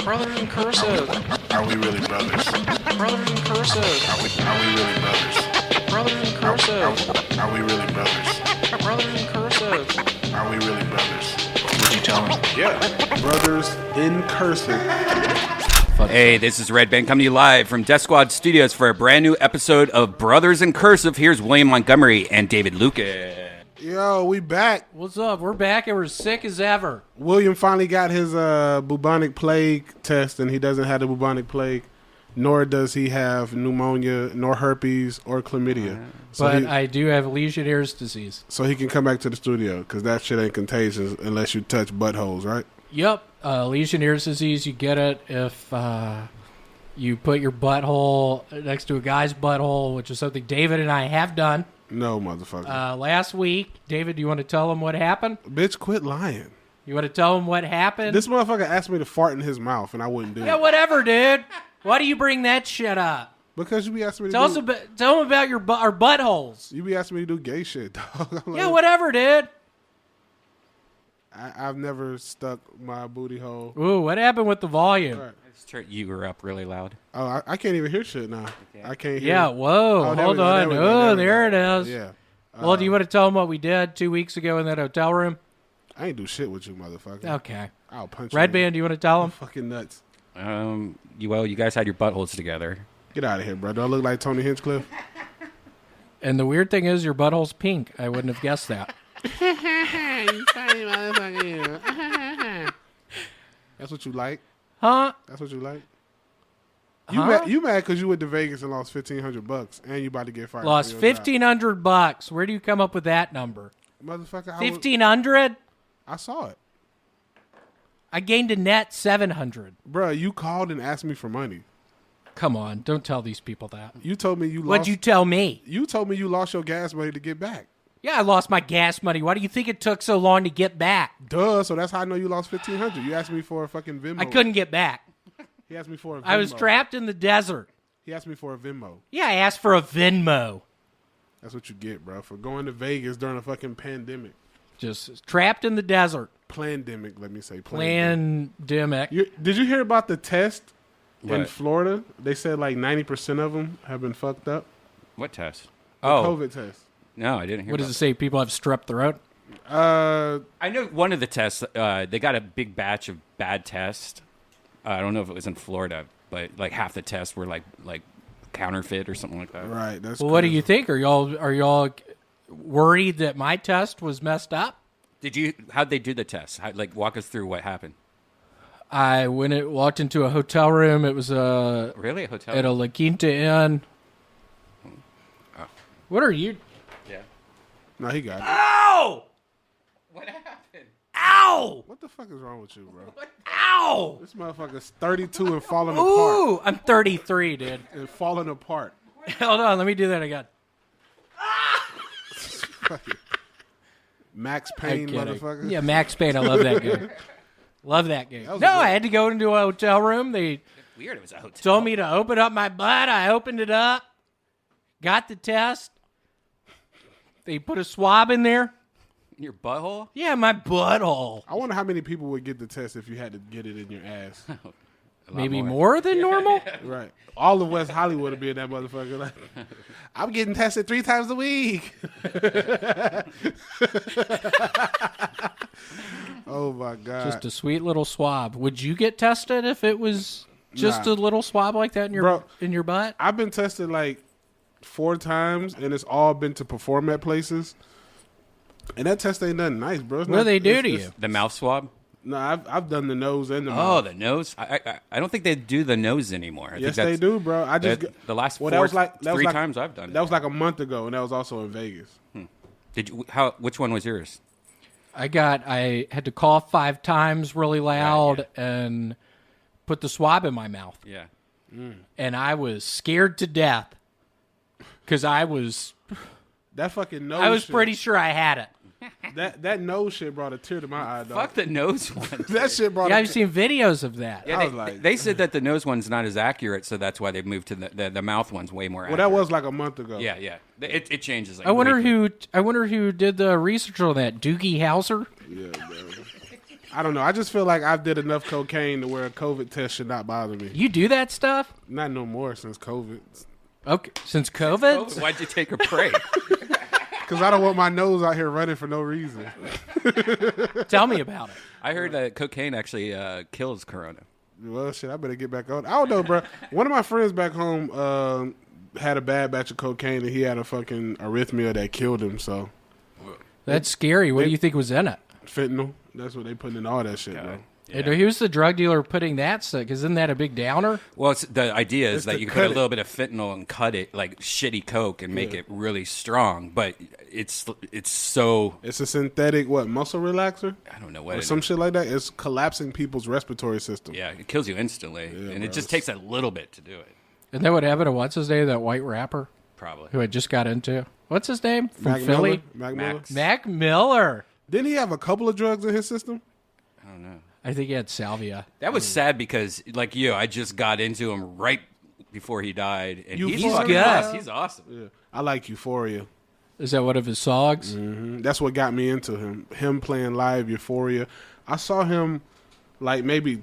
Brothers in Cursive. Are we really brothers? Brothers in Cursive. Are we really brothers? Brothers in Cursive. Are we really brothers? Brothers in Cursive. Are we really brothers? What'd you tell him? Yeah. Brothers in Cursive. Hey, this is Redban coming to you live from Death Squad Studios for a brand new episode of Brothers in Cursive. Here's William Montgomery and David Lucas. Yo, we back. What's up? We're back and we're sick as ever. William finally got his bubonic plague test, and he doesn't have the bubonic plague, nor does he have pneumonia, nor herpes, or chlamydia. But I do have Legionnaire's disease. So he can come back to the studio, because that shit ain't contagious unless you touch buttholes, right? Yep. Legionnaire's disease, you get it if you put your butthole next to a guy's butthole, which is something David and I have done. No, motherfucker. Last week, David, do you want to tell him what happened? Bitch, quit lying. You want to tell him what happened? This motherfucker asked me to fart in his mouth, and I wouldn't do it. Yeah, whatever, dude. Why do you bring that shit up? Because you be asking me to Tell him about our buttholes. You be asking me to do gay shit, dog. Yeah, whatever, dude. I've never stuck my booty hole. Ooh, what happened with the volume? Right. You were up really loud. Oh, I can't even hear shit now. I can't hear. Yeah, whoa, Oh, hold on. There it is. Yeah. Well, do you want to tell them what we did 2 weeks ago in that hotel room? I ain't do shit with you, motherfucker. Okay. I'll punch you. Redban, do you want to tell them? Fucking nuts. You guys had your buttholes together. Get out of here, bro. Do I look like Tony Hinchcliffe? And the weird thing is your butthole's pink. I wouldn't have guessed that. You funny motherfucker. That's what you like? Huh? That's what you like? Huh? You mad because you went to Vegas and lost $1,500 and you about to get fired? Lost $1,500. Where do you come up with that number? Motherfucker, $1,500? I saw it. I gained a net $700. Bro, you called and asked me for money. Come on, don't tell these people that. You told me you lost. What'd you tell me? You told me you lost your gas money to get back. Yeah, I lost my gas money. Why do you think it took so long to get back? Duh, so that's how I know you lost $1,500. You asked me for a fucking Venmo. I couldn't get back. He asked me for a Venmo. I was trapped in the desert. He asked me for a Venmo. Yeah, I asked for a Venmo. That's what you get, bro, for going to Vegas during a fucking pandemic. Just trapped in the desert. Plandemic, let me say. Plandemic. Did you hear about the test in What? Florida? They said like 90% of them have been fucked up. What test? The COVID test. No, I didn't hear What does about it say? People have strep throat? I know one of the tests, they got a big batch of bad tests. I don't know if it was in Florida, but like half the tests were like counterfeit or something like that. Right. That's Well, what do crazy. you think? Are y'all worried that my test was messed up? How'd they do the test? Walk us through what happened. Walked into a hotel room. It was Really? A hotel? at a La Quinta Inn. Oh. What are you? Yeah. No, he got it. Ow! What happened? Ow! What the fuck is wrong with you, bro? Ow! This motherfucker's 32 and falling apart. Ooh, I'm 33, dude. And falling apart. Hold on, let me do that again. Max I'm Payne, kidding. motherfucker. Yeah, Max Payne. I love that game. Love that game. That was No, a good- I had to go into a hotel room. They Weird. It was a hotel. told me to open up my butt. I opened it up. Got the test. They put a swab in there. Your butthole? Yeah, my butthole. I wonder how many people would get the test if you had to get it in your ass. A lot Maybe more than normal? Right. All of West Hollywood would be in that motherfucker. Like, I'm getting tested 3 times a week. Oh, my God. Just a sweet little swab. Would you get tested if it was just Nah. a little swab like that in your Bro. in your butt? I've been tested like 4 times, and it's all been to perform at places. And that test ain't nothing nice, bro. It's What do not- they do it's- to it's- you? The mouth swab? No, I've done the nose and the Oh, mouth. the nose? I don't think they do the nose anymore. I Yes, think they that's do, bro. I just the last well, four, that was like that was three like- times I've done it. That was like a month ago, and that was also in Vegas. Which one was yours? I had to cough 5 times really loud and put the swab in my mouth. Yeah. And I was scared to death because I was That fucking nose. shit, pretty sure I had it. That nose shit brought a tear to my eye, dog. Fuck the nose one. That shit brought. Yeah, a I've seen videos of that. Yeah, I they, was like- they said that the nose one's not as accurate, so that's why they moved to the mouth one's way more Well, accurate. that was like a month ago. Yeah. It changes. Like I wonder weekly. who did the research on that. Doogie Howser? Yeah, bro. I don't know. I just feel like I did enough cocaine to where a COVID test should not bother me. You do that stuff? Not no more since COVID. Okay, since COVID? Why'd you take a break? Because I don't want my nose out here running for no reason. Tell me about it. I heard that cocaine actually kills corona. Well, shit, I better get back on. I don't know, bro. One of my friends back home had a bad batch of cocaine, and he had a fucking arrhythmia that killed him, so. That's scary. What do you think was in it? Fentanyl. That's what they put in all that shit, bro. Yeah. And who's the drug dealer putting that stuff? Because isn't that a big downer? Well, the idea is It's that to you cut put a it. little bit of fentanyl and cut it like shitty coke and make it really strong. But it's so It's a synthetic, muscle relaxer? I don't know what Or it some is. shit like that. It's collapsing people's respiratory system. Yeah, it kills you instantly, and bro, it just takes a little bit to do it. Isn't that what happened to what's his name? That white rapper Probably. who I just got into. What's his name? From Mac Philly? Miller? Max. Mac Miller. Didn't he have a couple of drugs in his system? I don't know. I think he had salvia. That was sad because, like you, I just got into him right before he died, and he's Euphoria? fucking Good. awesome. He's awesome. Yeah. I like Euphoria. Is that one of his songs? That's what got me into him. Him playing live Euphoria. I saw him maybe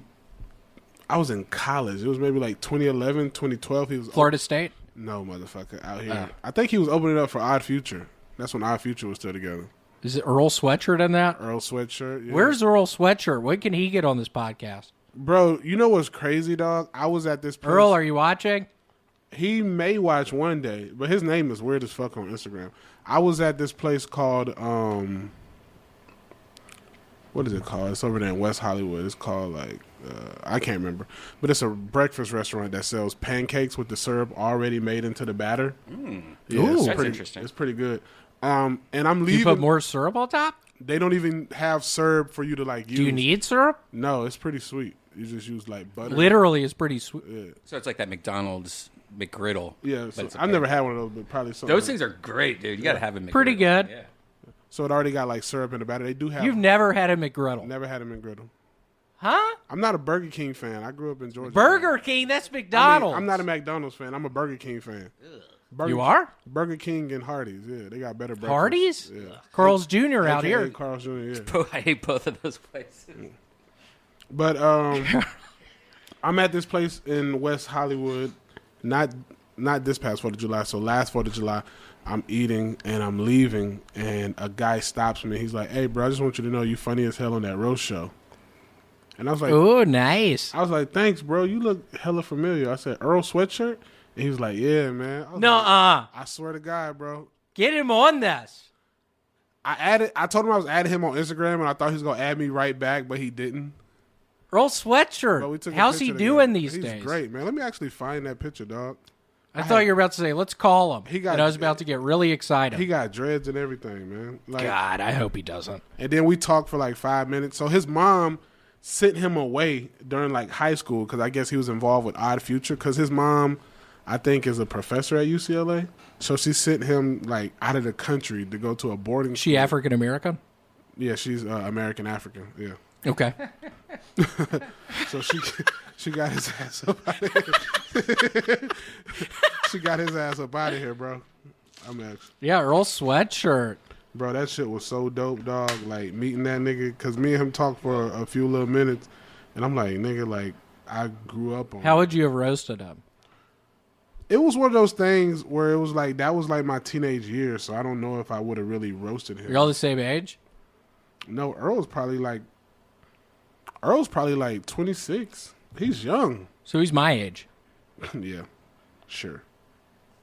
I was in college. It was maybe 2011, 2012. He was Florida State? No, motherfucker, out here. I think he was opening up for Odd Future. That's when Odd Future was still together. Is it Earl Sweatshirt in that? Earl Sweatshirt. Yeah. Where's Earl Sweatshirt? When can he get on this podcast? Bro, you know what's crazy, dog? I was at this place. Earl, are you watching? He may watch one day, but his name is weird as fuck on Instagram. I was at this place called what is it called? It's over there in West Hollywood. It's called I can't remember, but it's a breakfast restaurant that sells pancakes with the syrup already made into the batter. Yeah, Ooh. it's That's pretty, interesting. It's pretty good. And I'm Do leaving. you put more syrup on top? They don't even have syrup for you to use. Do you need syrup? No, it's pretty sweet. You just use butter. Literally, it's pretty sweet. So it's like that McDonald's McGriddle. Yeah, but so it's a I've never pancake. had one of those, but probably something. Those things are great, dude. You gotta have them. Pretty good. Yeah. So it already got syrup in the batter. They do have. You've never had a McGriddle. Never had them in griddle. Huh? I'm not a Burger King fan. I grew up in Georgia. Burger King, that's I mean, McDonald's. I'm not a McDonald's fan. I'm a Burger King fan. You are? Burger King and Hardee's. Yeah, they got better breakfast. Hardee's? Yeah. Carl's Jr. out AKA here. Carl's Jr. Yeah. I hate both of those places. But I'm at this place in West Hollywood. Not this past 4th of July. So last 4th of July, I'm eating and I'm leaving, and a guy stops me. He's like, "Hey, bro, I just want you to know you funny as hell on that roast show." And I was like, Ooh, nice. I was like, "Thanks, bro. You look hella familiar." I said, "Earl Sweatshirt?" And he was like, "Yeah, man." I was like, Nuh-uh. I swear to God, bro. Get him on this. I told him I was adding him on Instagram, and I thought he was gonna add me right back, but he didn't. Earl But we Sweatshirt. took a How's he picture doing together. these He's days? great, man. Let me actually find that picture, dog. I thought you were about to say, let's call him. He got- and I was about to get really excited. He got dreads and everything, man. God, I hope he doesn't. And then we talked for 5 minutes. So his mom sent him away during high school because I guess he was involved with Odd Future. Because his mom, I think, is a professor at UCLA. So she sent him out of the country to go to a boarding She school. African American? Yeah, she's American African. Yeah. Okay. So she got his ass up out of here. She got his ass up out of here, bro. I'm actually. Yeah, Earl Sweatshirt. Bro, that shit was so dope, dog. Meeting that nigga, because me and him talked for a few little minutes, and I'm like, nigga, I grew up on. How would you have roasted him? It was one of those things where it was that was my teenage years, so I don't know if I would have really roasted him. You're all the same age? No, Earl's probably 26. He's young. So he's my age. Yeah, sure.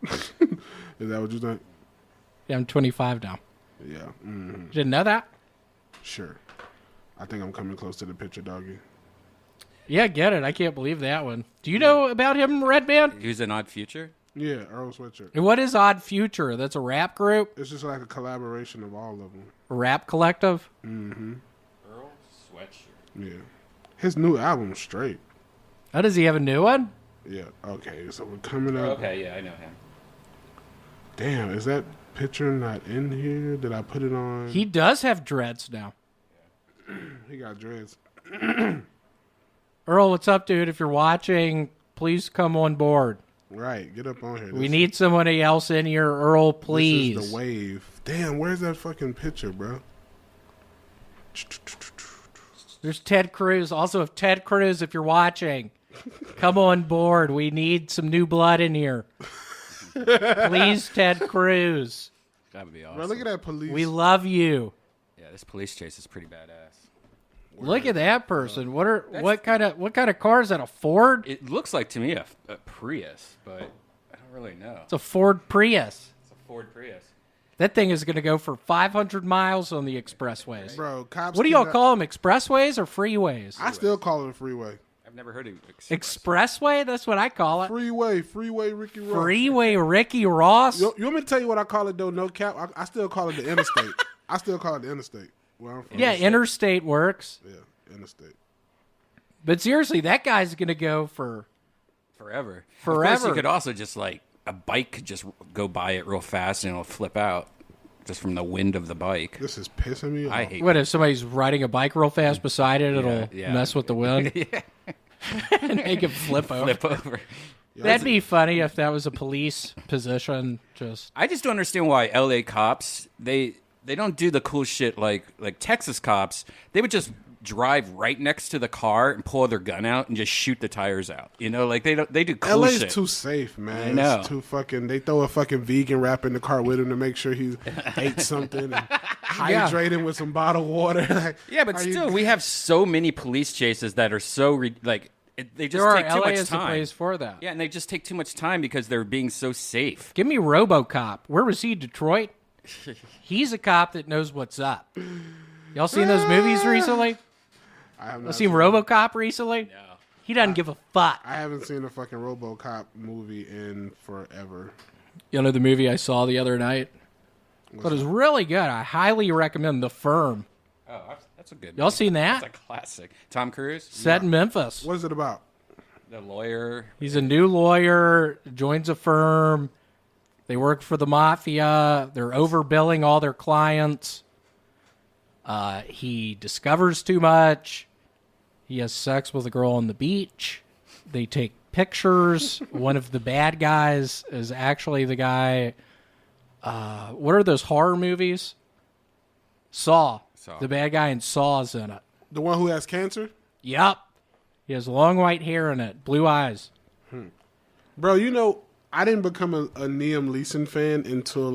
Is that what you think? Yeah, I'm 25 now. Yeah, mm-hmm. Didn't know that? Sure. I think I'm coming close to the picture, doggy. Yeah, get it. I can't believe that one. Do you know about him, Redban? He was an Odd Future. Yeah, Earl Sweatshirt. And what is Odd Future? That's a rap group? It's just a collaboration of all of them. A rap collective? Mm-hmm. Earl Sweatshirt. Yeah. His new album's straight. Oh, does he have a new one? Yeah. Okay, so we're coming up. Okay, yeah, I know him. Damn, is that picture not in here? Did I put it on? He does have dreads now. He got dreads. Earl, what's up, dude? If you're watching, please come on board. Right, get up on here. We need somebody else in here. Earl, please. This is the wave. Damn, where's that fucking picture, bro? There's Ted Cruz. Also, if Ted Cruz, if you're watching, come on board. We need some new blood in here. Please, Ted Cruz. That would be awesome. Bro, look at that police. We love you. Yeah, this police chase is pretty badass. Look at that person. What kind of car is that? A Ford? It looks like to me a Prius, but I don't really know. It's a Ford Prius. It's a Ford Prius. That thing is going to go for 500 miles on the expressways. Bro, cops. What do y'all call them? Expressways or freeways? I still call it a freeway. I've never heard of Expressway? That's what I call it. Freeway, Ricky Ross. Freeway Ricky Ross? You want me to tell you what I call it, though? No cap. I still call it the interstate. I still call it the interstate. Where I'm from. Yeah, interstate works. Yeah, interstate. But seriously, that guy's going to go for forever. Of Forever. course, you could also just like a bike could just go by it real fast and it'll flip out just from the wind of the bike. This is pissing me off. I hate What if somebody's riding a bike real fast beside it? It'll yeah. mess with the wind Yeah. and make it flip over. Flip over. That'd be funny if that was a police position. Just I just don't understand why LA cops they don't do the cool shit like Texas cops. They would just drive right next to the car and pull their gun out and just shoot the tires out. You know, like they do cool LA's shit. too safe, man. I know. It's too fucking. They throw a fucking vegan wrap in the car with him to make sure he ate something. And hydrate him with some bottled water. Like, Yeah, but are you- still, we have so many police chases that are so they just take too LA much is the time. place for that. Yeah, and they just take too much time because they're being so safe. Give me RoboCop. Where was he? Detroit. He's a cop that knows what's up. Y'all seen those movies recently? I have Y'all not seen RoboCop recently? No. He doesn't give a fuck. I haven't seen a fucking RoboCop movie in forever. You know the movie I saw the other night? But it was really good. I highly recommend The Firm. Oh, that's a good. Y'all seen that? That's a classic. Tom Cruise, Set in Memphis. What is it about? the lawyer. He's a new lawyer, joins a firm. They work for the mafia. They're overbilling all their clients. He discovers too much. He has sex with a girl on the beach. They take pictures. One of the bad guys is actually the guy. What are those horror movies? Saw. The bad guy in Saw's in it. The one who has cancer? Yep. He has long white hair in it, blue eyes. Bro, you know, I didn't become a Liam Neeson fan until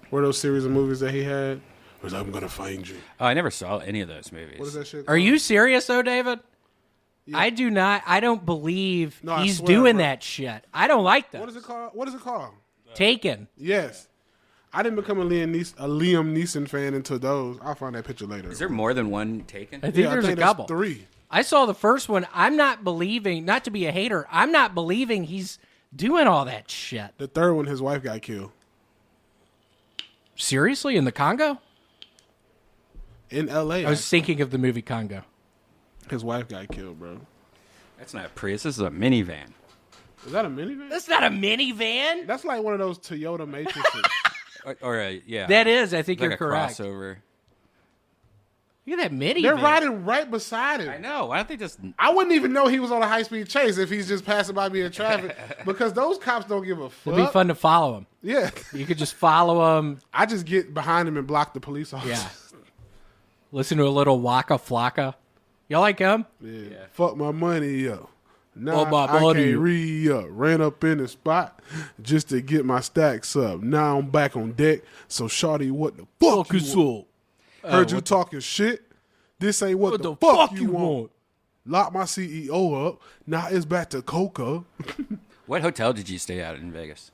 what are those series of movies that he had? It was I'm Gonna Find You. Oh, I never saw any of those movies. What is that shit called? Are you serious, though, David? Yeah. I don't believe he's swear, doing bro. that shit. I don't like that. What is it called? What is it called? Taken. Yes. I didn't become a Liam Neeson fan until those. I'll find that picture later. Is there more than one Taken? I think there's a couple. 3. I saw the first one. I'm not believing, not to be a hater, I'm not believing he's doing all that shit. The third one, his wife got killed. Seriously? In the Congo? In L.A. I was thinking of the movie Congo. His wife got killed, bro. That's not a Prius. This is a minivan. Is that a minivan? That's not a minivan. That's like one of those Toyota Matrices. Yeah. That is, I think like you're a correct. crossover. Look at that minivan. They're riding right beside him. I know. Why don't they just... I wouldn't even know he was on a high-speed chase if he's just passing by me in traffic because those cops don't give a fuck. It'd be fun to follow him. Yeah. You could just follow him. I just get behind him and block the police officers. Yeah. Listen to a little Waka Flocka. Y'all like him? Yeah. Fuck my money up. Now Oh, my I money. can't re-up. Ran up in the spot just to get my stacks up. Now I'm back on deck. So, shawty, what the fuck you want? Heard you talking shit. This ain't what the fuck you want. Lock my CEO up. Now it's back to Coca. What hotel did you stay at in Vegas?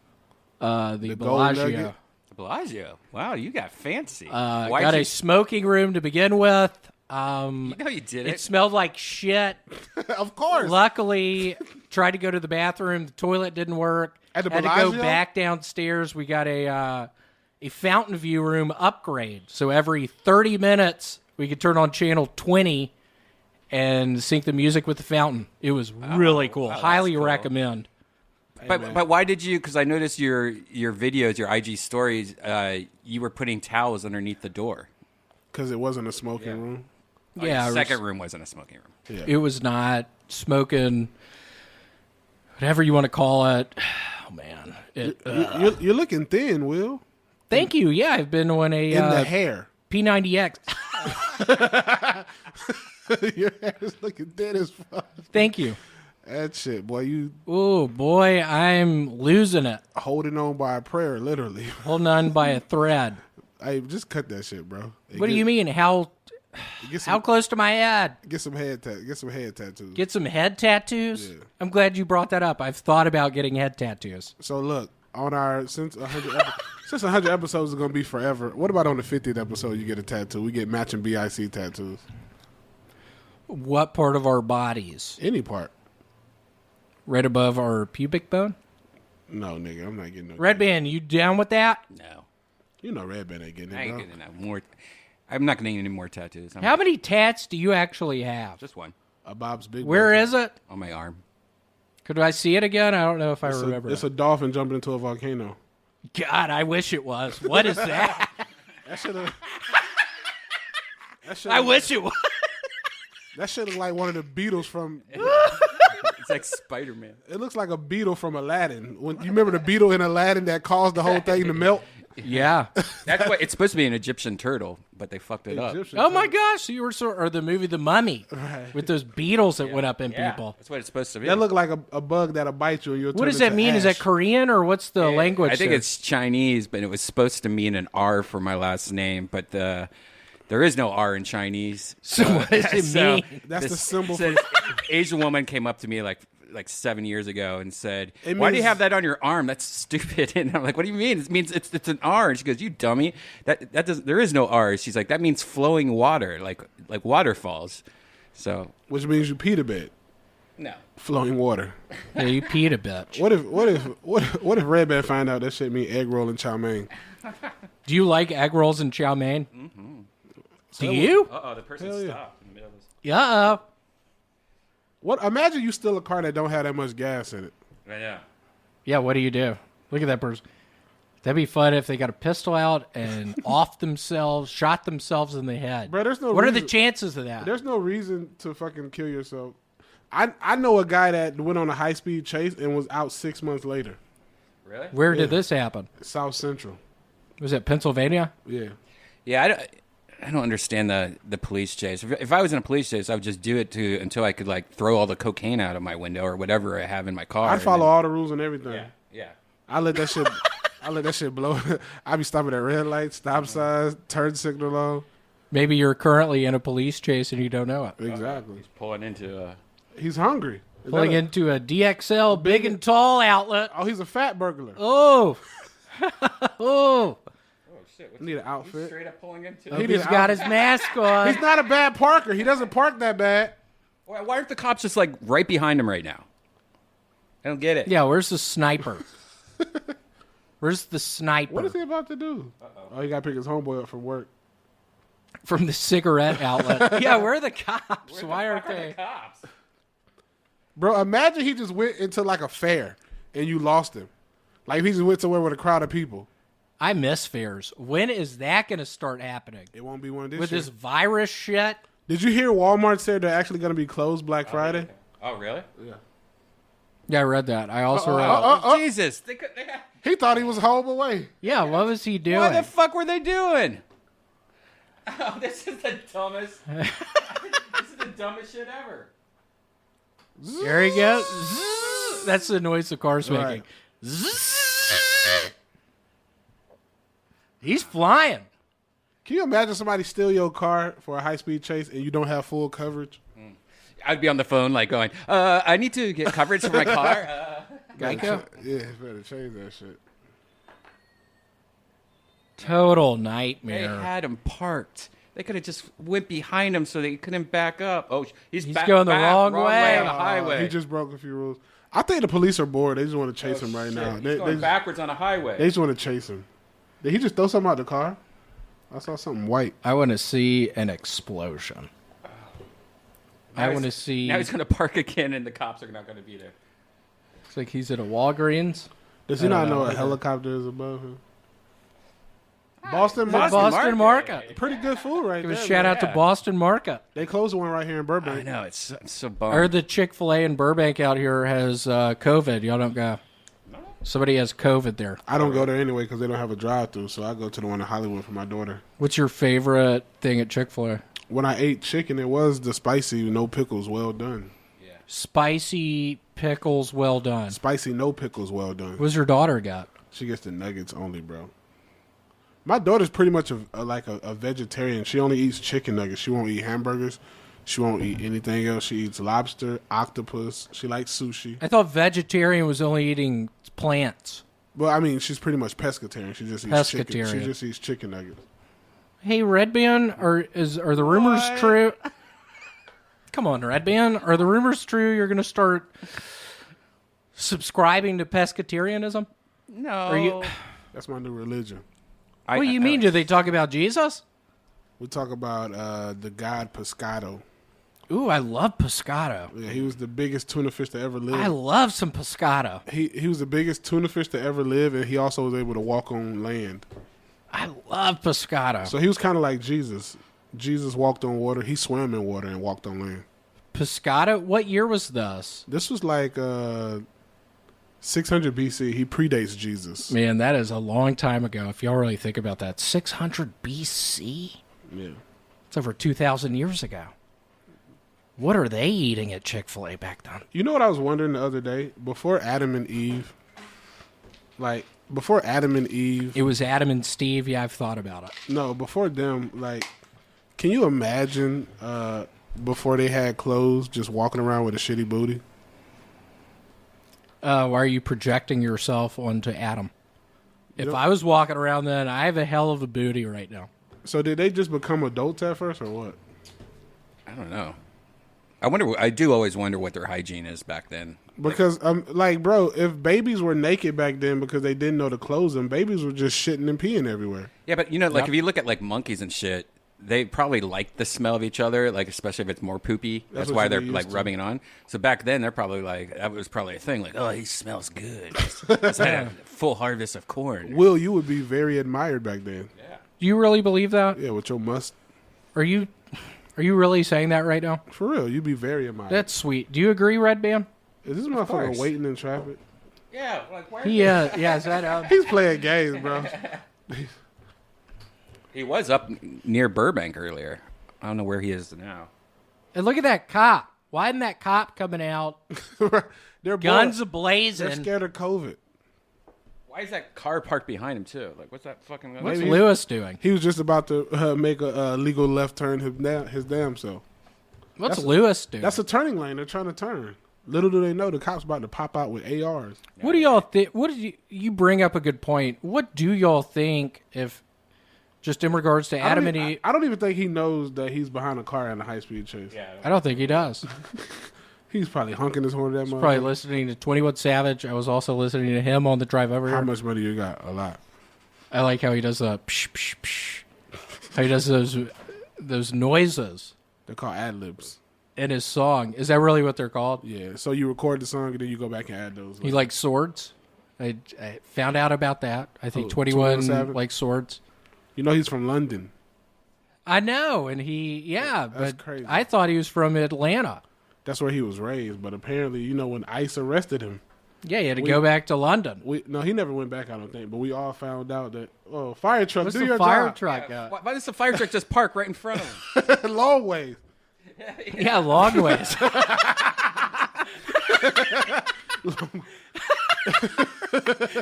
The Gold Bellagio. Nugget. The Bellagio. Wow, you got fancy. Got a smoking room to begin with. You know you did It smelled like shit. Of course. Luckily, tried to go to the bathroom. The toilet didn't work. At the Had to Bellagio? go back downstairs. We got a fountain view room upgrade. So every 30 minutes, we could turn on channel 20 and sync the music with the fountain. It was really cool. wow, Highly that's cool. recommend. But why did you? Because I noticed your videos, your IG stories. You were putting towels underneath the door. Because it wasn't a smoking room. Yeah, the second room wasn't a smoking room. Yeah. it was not smoking, whatever you want to call it. Oh, man. You're looking thin, Will. Thank you. Yeah, I've been on In the hair. P90X. Your hair is looking dead as fuck. Thank you. That shit, boy, you Oh, boy, I'm losing it. holding on by a prayer, literally. Holding on by a thread. Hey, just cut that shit, bro. What do you mean? How close to my head? Get some head tattoos. Get some head tattoos? Yeah. I'm glad you brought that up. I've thought about getting head tattoos. So look, on our since 100 episodes is gonna be forever. What about on the 50th episode? You get a tattoo. We get matching BIC tattoos. What part of our bodies? Any part. Right above our pubic bone? No, nigga, I'm not getting no. Redban, you down with that? No. You know, Redban ain't getting it. I ain't Bro. getting that more. I'm not getting any more tattoos. How many tats do you actually have? Just one A Bob's Big. Where Boy. is it? on my arm. Could I see it again? I don't know if I remember. It's a dolphin jumping into a volcano. God, I wish it was. What is that? That should have. I wish it was. That shit is like one of the beetles from. It's like Spider-Man. It looks like a beetle from Aladdin. When you remember the beetle in Aladdin that caused the whole thing to melt. Yeah. That's what it's supposed to be, an Egyptian turtle, but they fucked it up. Egyptian Oh my turtle. gosh, you were or the movie The Mummy with those beetles that went up in Yeah, people. that's what it's supposed to be. That look like a bug that'll bite you and you'll What turn does that into mean? Is that ash. Korean or what's the language? I think there? it's Chinese, but it was supposed to mean an R for my last name, but there is no R in Chinese. So what does it mean? That's the symbol so for- this Asian woman came up to me like 7 years ago and said, It "Why do you means- have that on your arm? That's stupid." And I'm like, "What do you mean? It means it's an R." And she goes, "You dummy! That doesn't. There is no R." She's like, "That means flowing water, like waterfalls." So Which means you peed a bit. no. Flowing water. Yeah, you peed a bitch. What if Redban find out that shit mean egg roll and chow mein? Do you like egg rolls and chow mein? Mm-hmm. Do you? Uh-oh, the person Hell yeah. stopped in the middle of this. Yeah. What? Imagine you steal a car that don't have that much gas in it. Yeah. Yeah, what do you do? Look at that person. That'd be fun if they got a pistol out and off themselves, shot themselves in the head. Bro, there's no What are the reason- chances of that? There's no reason to fucking kill yourself. I know a guy that went on a high speed chase and was out 6 months later. Really? Where did this happen? South Central. Was it Pennsylvania? Yeah. Yeah, I don't understand the police chase. If I was in a police chase, I would just do it until I could like throw all the cocaine out of my window or whatever I have in my car. I'd and follow then- all the rules and everything. Yeah. I let that shit. I let that shit blow. I be stopping at red lights, stop signs, turn signal on. Maybe you're currently in a police chase and you don't know it. Exactly. Pulling into He's hungry. Is Pulling that a- into a DXL big and tall outlet. Oh, he's a fat burglar. Oh. Oh. Oh shit! Need an outfit. Straight up pulling into. He He's did got out- his mask on. He's not a bad parker. He doesn't park that bad. Why aren't the cops just like right behind him right now? I don't get it. Yeah, where's the sniper? Where's the sniper? What is he about to do? Oh, he got to pick his homeboy up from work. From the cigarette outlet. Yeah, where are the cops? Why aren't they? Cops. Bro, imagine he just went into like a fair and you lost him. Like if he just went somewhere with a crowd of people. I miss fairs. When is that going to start happening? It won't be one this With year. this virus shit? Did you hear Walmart said they're actually going to be closed Black Friday? Oh really? Yeah, I read that. I also read. oh. Jesus! They could. They had... He thought he was home away. Yeah, what was he doing? What the fuck were they doing? Oh, this is the dumbest. This is the dumbest shit ever. There he goes. Zzz. That's the noise the car's making. Right. Zzz. He's flying. Can you imagine somebody steal your car for a high-speed chase and you don't have full coverage? I'd be on the phone like going, I need to get coverage for my car. Geico? Yeah, better change that shit. Total They nightmare. had him parked. They could have just went behind him so they couldn't back up. Oh, he's going the wrong way. on the highway. He just broke a few rules. I think the police are bored. They just want to chase him right now. He's They going just, backwards on a highway. they just want to chase him. Did he just throw something out the car? I saw something white. I want to see an explosion. I want to see. Now he's going to park again, and the cops are not going to be there. It's like he's at a Walgreens. Does he I not don't know know. a helicopter is above him? Boston The Market. Boston Market. Pretty good food right Give a there. shout man. out to Boston Market. They closed one right here in Burbank. I know, it's so I bummed. heard the Chick-fil-A in Burbank out here has COVID. Y'all don't go. Somebody has COVID there. I don't go there anyway because they don't have a drive-through, so I go to the one in Hollywood for my daughter. What's your favorite thing at Chick-fil-A? when I ate chicken, it was the spicy no pickles, well done. Spicy pickles, well done. Spicy no pickles, well done. What's your daughter got? She gets the nuggets only, bro. My daughter's pretty much a vegetarian. She only eats chicken nuggets. She won't eat hamburgers. She won't eat anything else. She eats lobster, octopus. She likes sushi. I thought vegetarian was only eating plants. Well, I mean, she's pretty much pescatarian. She just eats chicken. She just eats chicken nuggets. Hey, Redban, are the rumors true? Come on, Redban. Are the rumors true you're going to start subscribing to pescatarianism? No. That's my new religion. What do you mean? Do they talk about Jesus? We talk about the god Pescado. Ooh, I love pescado. Yeah, he was the biggest tuna fish to ever live. I love some pescado. He was the biggest tuna fish to ever live, and he also was able to walk on land. I love pescado. So he was kind of like Jesus. Jesus walked on water. He swam in water and walked on land. Pescado? What year was this? This was like 600 BC. He predates Jesus. Man, that is a long time ago, if y'all really think about that. 600 BC? Yeah. It's over 2,000 years ago. What are they eating at Chick-fil-A back then? You know what I was wondering the other day? Before Adam and Eve, It was Adam and Steve. Yeah, I've thought about it. no, before them, can you imagine before they had clothes, just walking around with a shitty booty? Why are you projecting yourself onto Adam? If I was walking around then, I have a hell of a booty right now. So did they just become adults at first, or what? I don't know. I do always wonder what their hygiene is back then. Because, bro, if babies were naked back then because they didn't know to clothe them, babies were just shitting and peeing everywhere. Yeah, but if you look at monkeys and shit, they probably like the smell of each other, especially if it's more poopy. That's why they're rubbing it on. So back then, they're probably that was probably a thing. Oh, he smells good. He's had a full harvest of corn. Will, you would be very admired back then. Yeah. Do you really believe that? Yeah, with your must. Are you really saying that right now? For real, you'd be very admired. That's sweet. Do you agree, Redban? Is this motherfucker waiting in traffic? Yeah, where? Yeah, is that He's playing games, bro. He was up near Burbank earlier. I don't know where he is now. And look at that cop. Why isn't that cop coming out? They're Guns bored. blazing. They're scared of COVID. Why is that car parked behind him too? What's that fucking? What's Lewis doing? He was just about to make a legal left turn his damn self. What's Lewis doing? That's a turning lane. They're trying to turn. Little do they know the cops about to pop out with ARs. What do y'all think? What did you bring up a good point? What do y'all think if, just in regards to Adam and Eve? I don't even think he knows that he's behind a car in a high-speed chase. Yeah. I don't think he does. He's probably honking his horn at that motherfucker. Probably listening to 21 Savage. I was also listening to him on the drive over here. How much money you got? A lot. I like how he does the psh, psh, psh. How he does those noises They're called ad-libs. in his song. Is that really what they're called? Yeah, so you record the song and then you go back and add those. He likes swords. I found out about that. I think 21 21 Savage? likes swords. You know he's from London. I know, and That's but crazy. I thought he was from Atlanta. That's where he was raised, but apparently, when ICE arrested him, Yeah, he had to go back to London. no, he never went back, I don't think, but we all found out that, fire truck, What's do the your fire job. truck? Why does the fire truck just park right in front of him? Long ways. Yeah, long ways.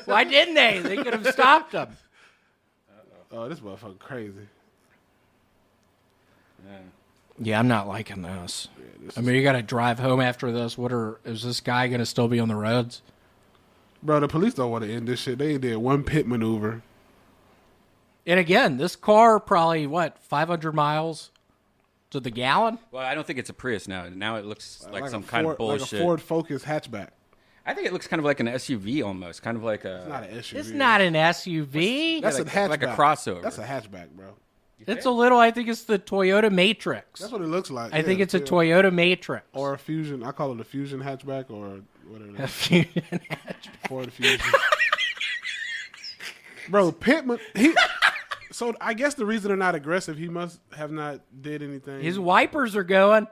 Why didn't they? They could have stopped him. Oh, this motherfucker crazy. Yeah, I'm not liking this. I mean, you got to drive home after this. Is this guy going to still be on the roads? Bro, the police don't want to end this shit. They did one pit maneuver. And again, this car probably, 500 miles to the gallon? Well, I don't think it's a Prius now. Now it looks like some a kind Ford, of bullshit. Like a Ford Focus hatchback. I think it looks kind of like an SUV almost, kind of like a. It's not an SUV. It's not an SUV. That's like, a hatchback. like a crossover. That's a hatchback, bro. It's a little, I think it's the Toyota Matrix. That's what it looks like. I think it's a Toyota Matrix. Or a Fusion. I call it a Fusion hatchback or whatever. A Fusion hatchback. Ford Fusion. Bro, Pittman. So I guess the reason they're not aggressive, he must have not did anything. His wipers are going.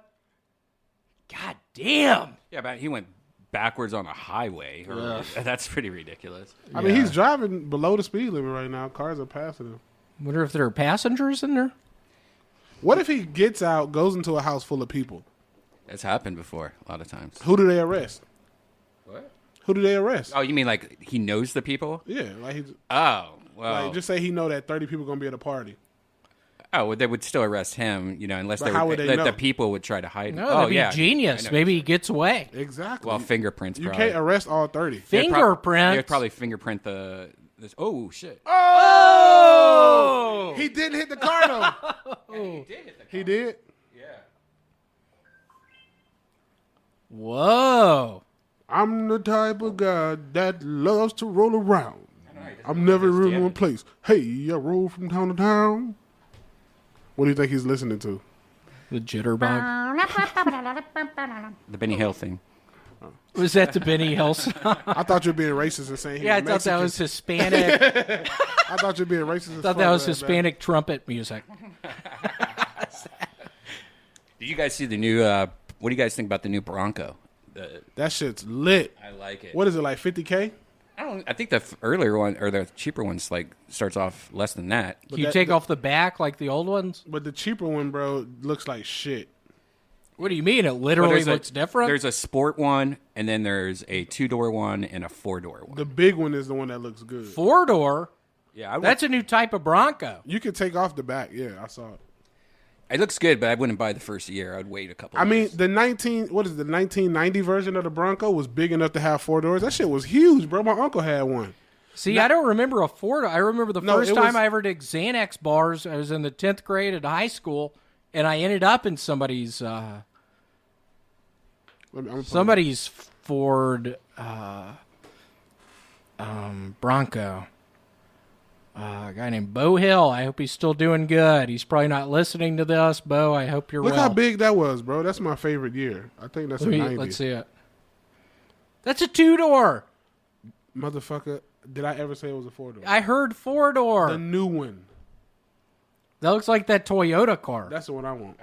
God damn. Yeah, but he went backwards on a highway. That's pretty ridiculous. I mean, he's driving below the speed limit right now. Cars are passing him. Wonder if there are passengers in there. What if he gets out, goes into a house full of people? It's happened before a lot of times. Who do they arrest? What? Who do they arrest? Oh, you mean like he knows the people? Yeah, like he's Oh, well. like just say he know that 30 people gonna be at a party. Oh, well, they would still arrest him, unless But how would they know? the people would try to hide him. No, Oh, that'd be yeah. genius. I know. Maybe he gets away. Exactly. Well, fingerprints. you probably. can't arrest all 30. Fingerprints. They'd probably fingerprint this. Oh shit! Oh! He didn't hit the car though. He did hit the He did. Yeah. Whoa. I'm the type of guy that loves to roll around. I'm never in one place. Hey, I roll from town to town. What do you think he's listening to? The jitterbug. The Benny Hill thing. Was that the Benny Hill song? I thought you were being racist and saying he Yeah, I was thought that Mexican. was Hispanic. I thought you were being racist. I thought that was Hispanic trumpet music. Did you guys see the new? What do you guys think about the new Bronco? That shit's lit. I like it. What is it, like 50K? I think the earlier one or the cheaper one's like starts off less than that. Can you that- take off the back like the old ones? But the cheaper one, bro, looks like shit. What do you mean? It Well, literally there's looks different? There's a sport one, and then there's a 2-door one and a 4-door one. The big one is the one that looks good. 4-door? Yeah, That's a new type of Bronco. You can take off the back. Yeah, I saw it. It looks good, but I wouldn't buy the first year. I'd wait a couple. I mean, years. the 1990 version of the Bronco was big enough to have 4 doors. That shit was huge, bro. My uncle had one. See, I don't remember a 4-door. I remember the No, first it time was- I ever did Xanax bars. I was in the 10th grade at high school, and I ended up in somebody's Ford Bronco. A guy named Bo Hill. I hope he's still doing good. He's probably not listening to this, Bo. I hope you're Look well. how big that was, bro. That's my favorite year. I think that's a 90. Let's see it. That's a 2-door. Motherfucker, did I ever say it was a 4 door? I heard 4-door. The new one. That looks like that Toyota car. That's the one I want.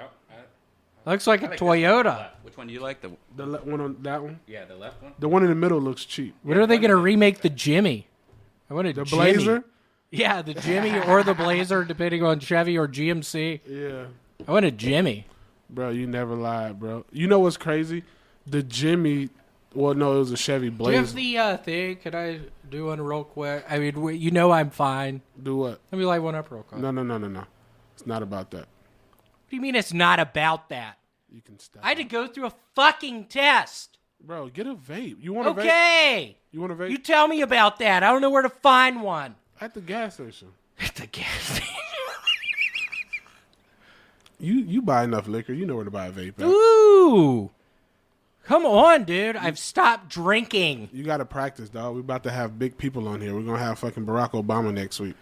Looks like a Toyota. Which one do you like? The one on that one. The left one. The one in the middle looks cheap. When are they going to remake the Jimmy? I want a The Jimmy. Blazer. Yeah, the Jimmy or the Blazer, depending on Chevy or GMC. Yeah, I want a Jimmy. bro, you never lied, bro. You know what's crazy? The Jimmy. Well, no, it was a Chevy Do you have Blazer. the thing? Can I do one real quick? I mean, you know I'm fine. Do what? Let me light one up real quick. No. It's not about that. What do you mean it's not about that? You can stop. I had to go through a fucking test. Bro, get a vape. You want a vape? Okay. You want a vape? You tell me about that. I don't know where to find one. At the gas station. At the gas station. You buy enough liquor. You know where to buy a vape at. Ooh. Come on, dude. I've stopped drinking. You got to practice, dog. We're about to have big people on here. We're going to have fucking Barack Obama next week.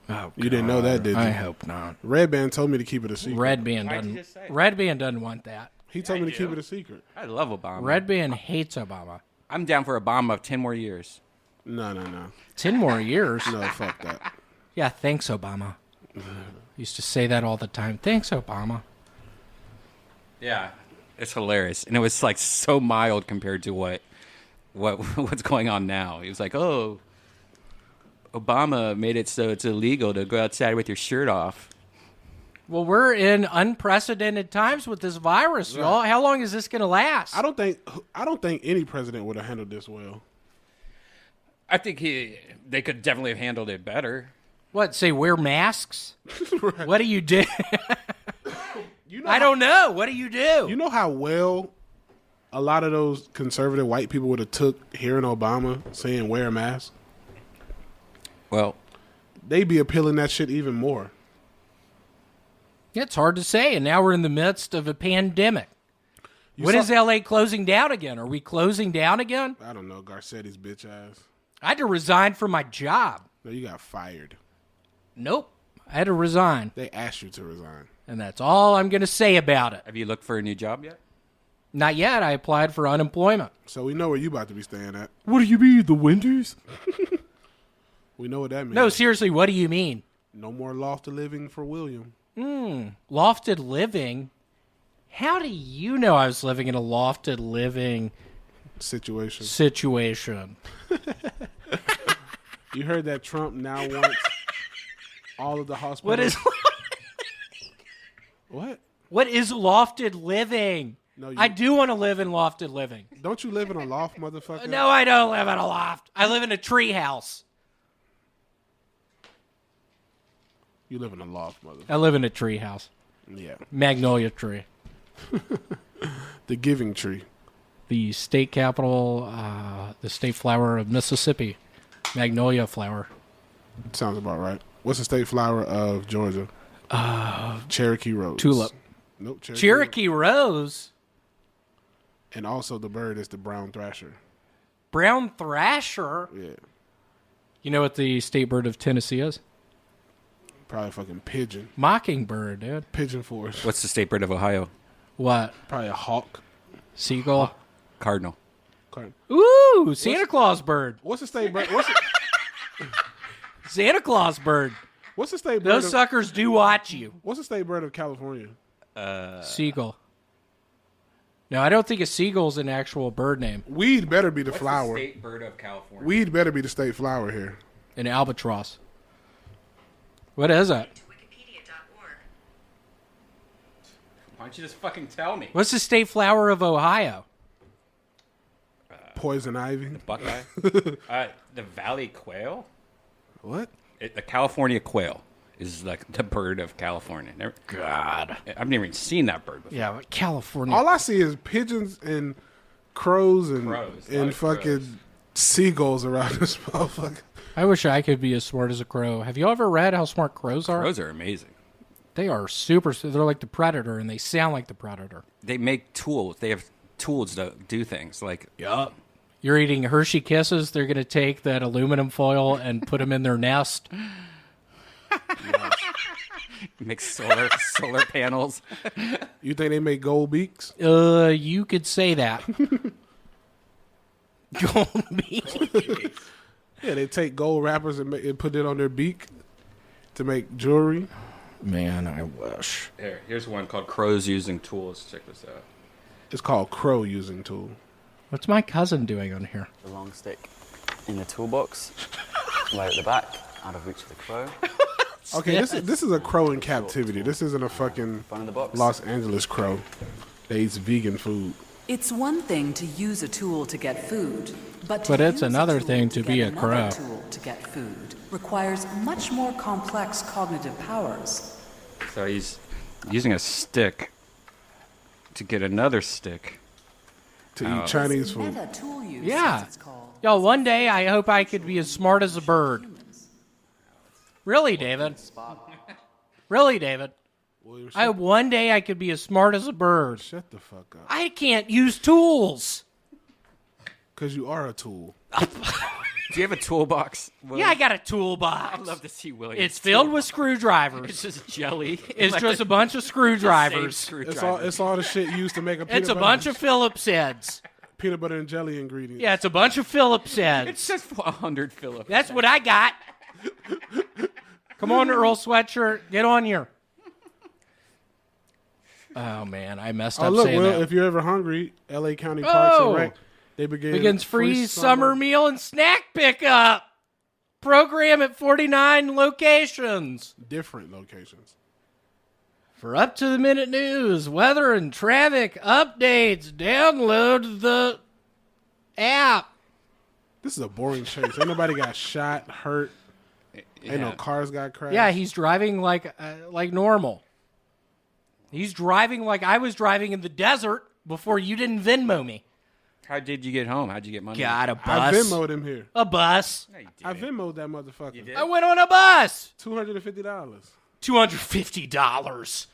Oh, You didn't know that, did you? I hope not. Redban told me to keep it a secret. Redban Why'd you doesn't. just say it? Redban doesn't want that. He told me to keep it a secret. I love Obama. Redban hates Obama. I'm down for Obama of 10 more years. No. 10 more years. No, fuck that. Yeah, thanks, Obama. Used to say that all the time. Thanks, Obama. Yeah, it's hilarious, and it was like so mild compared to what's going on now. He was like, "Oh, Obama made it so it's illegal to go outside with your shirt off." Well, we're in unprecedented times with this virus, y'all. How long is this going to last? I don't think any president would have handled this well. I think they could definitely have handled it better. What, say wear masks? What do you do? You know I don't know. What do you do? You know how well a lot of those conservative white people would have took hearing Obama saying wear a mask? Well, They'd be appealing that shit even more. It's hard to say, and now we're in the midst of a pandemic. When saw- is L.A. closing down again? Are we closing down again? I don't know, Garcetti's bitch ass. I had to resign from my job. No, you got fired. Nope. I had to resign, They asked you to resign. and that's all I'm going to say about it. have you looked for a new job yet? Not yet. I applied for unemployment. So we know where you about to be staying at. What do you mean, the Winters? We know what that means. No, seriously, what do you mean? No more lofty living for William. Lofted living? How do you know I was living in a lofted living Situation. situation? You heard that Trump now wants all of the hospitals. What is... What? What is lofted living? No, I do want to live in lofted living. Don't you live in a loft, motherfucker? No, I don't live in a loft. I live in a tree house. You live in a loft, motherfucker. I live in a tree house. Yeah. Magnolia tree. The giving tree. The state capital, the state flower of Mississippi. Magnolia flower. Sounds about right. What's the state flower of Georgia? Cherokee Rose. Tulip. Nope. Cherokee Rose. And also the bird is the brown thrasher. Brown thrasher. Yeah. You know what the state bird of Tennessee is? Probably fucking pigeon. Mockingbird, dude. Pigeon forest. What's the state bird of Ohio? What? Probably a hawk. Seagull. Cardinal. Ooh, Santa Claus bird. What's the state bird? Santa Claus bird. What's the state bird? Those suckers do watch you. What's the state bird of California? Seagull. No, I don't think a seagull's an actual bird name. Weed better be the flower. state bird of California? Weed better be the state flower here. An albatross. What is it? Why don't you just fucking tell me? What's the state flower of Ohio? Poison ivy. Buckeye? The valley quail? What? The California quail is like the bird of California. God. I've never even seen that bird before. Yeah, but California. All I see is pigeons and crows and Crows, and like fucking crows. seagulls around this motherfucker. I wish I could be as smart as a crow. Have you ever read how smart crows are? Crows are amazing. They are super. They're like the predator, and they sound like the predator. They make tools. They have tools to do things. Like, Yup. You're eating Hershey Kisses. They're going to take that aluminum foil and put them in their nest. make solar panels. You think they make gold beaks? You could say that. Gold beak. Yeah, they take gold wrappers and put it on their beak to make jewelry. Man, I wish. Here's one called Crows Using Tools. Check this out. It's called crow using tool. What's my cousin doing on here? The long stick in the toolbox, right at the back, out of reach of the crow. Okay, this is a crow in captivity. This isn't a fucking Front of the box. Los Angeles crow that eats vegan food. It's one thing to use a tool to get food, but it's use a another tool thing to get be a another crow. tool to get food requires much more complex cognitive powers. So he's using a stick to get another stick. To eat Chinese food. Meta tool use, Yeah. as it's called. Yo, one day I hope I could be as smart as a bird. Really, David? Really, David? William, I hope one day I could be as smart as a bird. shut the fuck up. I can't use tools. Because you are a tool. Do you have a toolbox? Yeah, I got a toolbox. I'd love to see William. It's filled with screwdrivers. It's just jelly. It's Like just the a bunch of same screwdrivers. screwdriver. It's all the shit used to make a peanut It's a butter bunch of Phillips heads. peanut butter and jelly ingredients. Yeah, it's a bunch of Phillips heads. It's just 100 Phillips. That's what I got. Come on, Earl Sweatshirt. Get on here. Oh, man. I messed Oh, up look, saying Will, that. if you're ever hungry, LA County Parks Oh. and Rec, they Begins free summer meal and snack pickup. Program at 49 locations. different locations. For up-to-the-minute news, weather, and traffic updates, download the app. This is a boring chase. Ain't nobody got shot, hurt. Ain't no cars got crashed. Yeah, he's driving like normal. He's driving like I was driving in the desert before you didn't Venmo me. How did you get home? How'd you get money? Got a I bus. Venmoed him here. A bus. No, you I didn't. Venmoed that motherfucker. did? I went on a bus. $250. $250.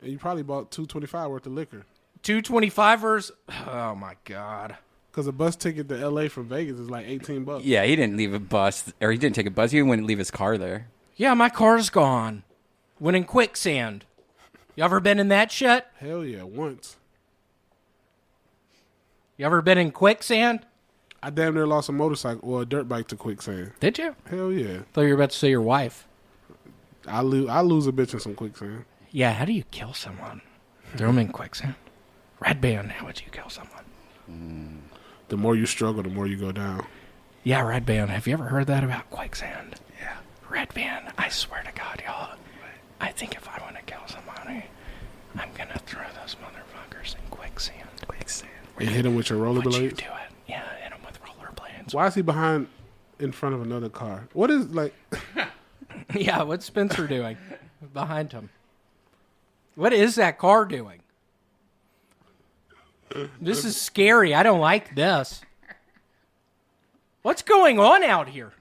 And you probably bought $225 worth of liquor. $225ers. Oh my God. Because a bus ticket to LA from Vegas is like $18. Yeah, he didn't leave a bus, or he didn't take a bus. He wouldn't leave his car there. Yeah, my car's gone. Went in quicksand. You ever been in that shit? Hell yeah, once. You ever been in quicksand? I damn near lost a motorcycle or a dirt bike to quicksand. Did you? Hell yeah. Thought you were about to say your wife. I lose a bitch in some quicksand. Yeah, how do you kill someone? Throw them in quicksand. Redban, how would you kill someone? The more you struggle, the more you go down. Yeah, Redban. Have you ever heard that about quicksand? Yeah. Redban, I swear to God, y'all. I think if I want to kill somebody, I'm gonna throw those motherfuckers in quicksand. And hit him with your Would you rollerblades. do it? Yeah, hit him with rollerblades. Why is he in front of another car? What is like? Yeah, what's Spencer doing behind him? What is that car doing? This is scary. I don't like this. What's going on out here?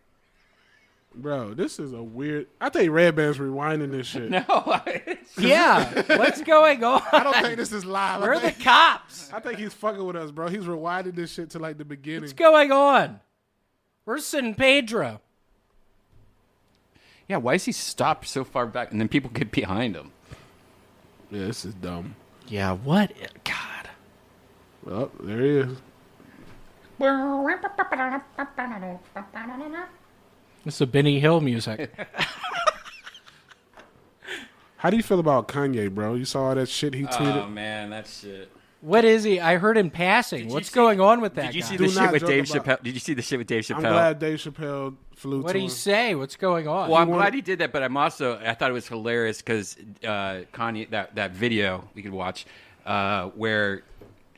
Bro, this is a weird. I think Redban's rewinding this shit. No, Yeah, what's going on? I don't think this is live. Where are the cops? I think he's fucking with us, bro. He's rewinding this shit to like the beginning. What's going on? Where's San Pedro? yeah. Why is he stopped so far back, and then people get behind him? Yeah, this is dumb. Yeah, what? God. Well, there he is. This is a Benny Hill music. How do you feel about Kanye, bro? You saw all that shit he tweeted? Oh man, that shit. What is he? I heard him passing. you What's see- going on with that Did you guy? see Do the shit not with joke Dave about- Chappelle? Did you see the shit with Dave Chappelle? I'm glad Dave Chappelle flew What to did he him. say? What's going on? Well, I'm glad he did that, but I thought it was hilarious because Kanye, that video we could watch, where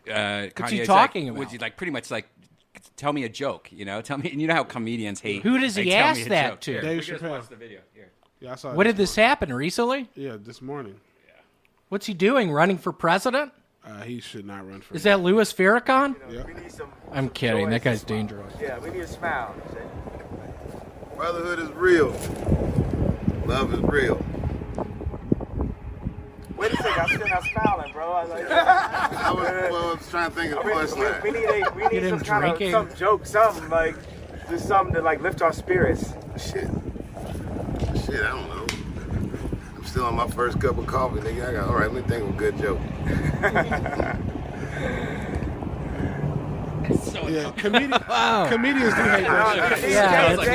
Kanye's he talking like, about? He's like pretty much like, tell me a joke, tell me. And you know how comedians hate. Who does he like, tell me ask a that joke. to? Here, Dave we just Chappelle. watched the video. Here. Yeah, I saw it What did this happen recently? Yeah, this morning. What's he doing? Running for president? He should not run for Is that Louis Farrakhan? Yeah. We need some. I'm kidding. That guy's dangerous. Yeah, we need a smile. Brotherhood is real. Love is real. Wait a second, I'm still not smiling, bro. I like. I was trying to think of the we punchline. need Get him some kind of drinking. some joke, something like just something to like lift our spirits. Shit, I don't know. I'm still on my first cup of coffee, nigga. All right, let me think of a good joke. Yeah, comedians do hate that shit. Yeah, that's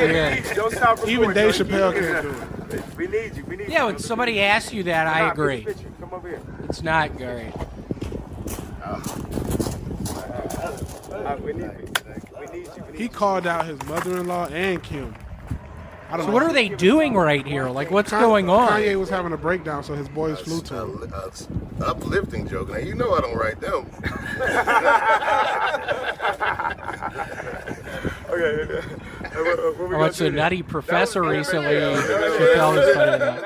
weird. Don't stop recording. Even Dave Joe. Chappelle can't do it. We need you. We need you. Yeah, when somebody asks you that, I Nah, agree. picture. Come over here. It's not great. We need you. He called out his mother-in-law and Kim. I don't So know. what are they doing right here? Like, what's going on? Kanye was having a breakdown, so his boys flew to him. Uplifting joke. Now, you know I don't write them. Okay. I went to a Nutty Professor recently. Chappelle was funny enough.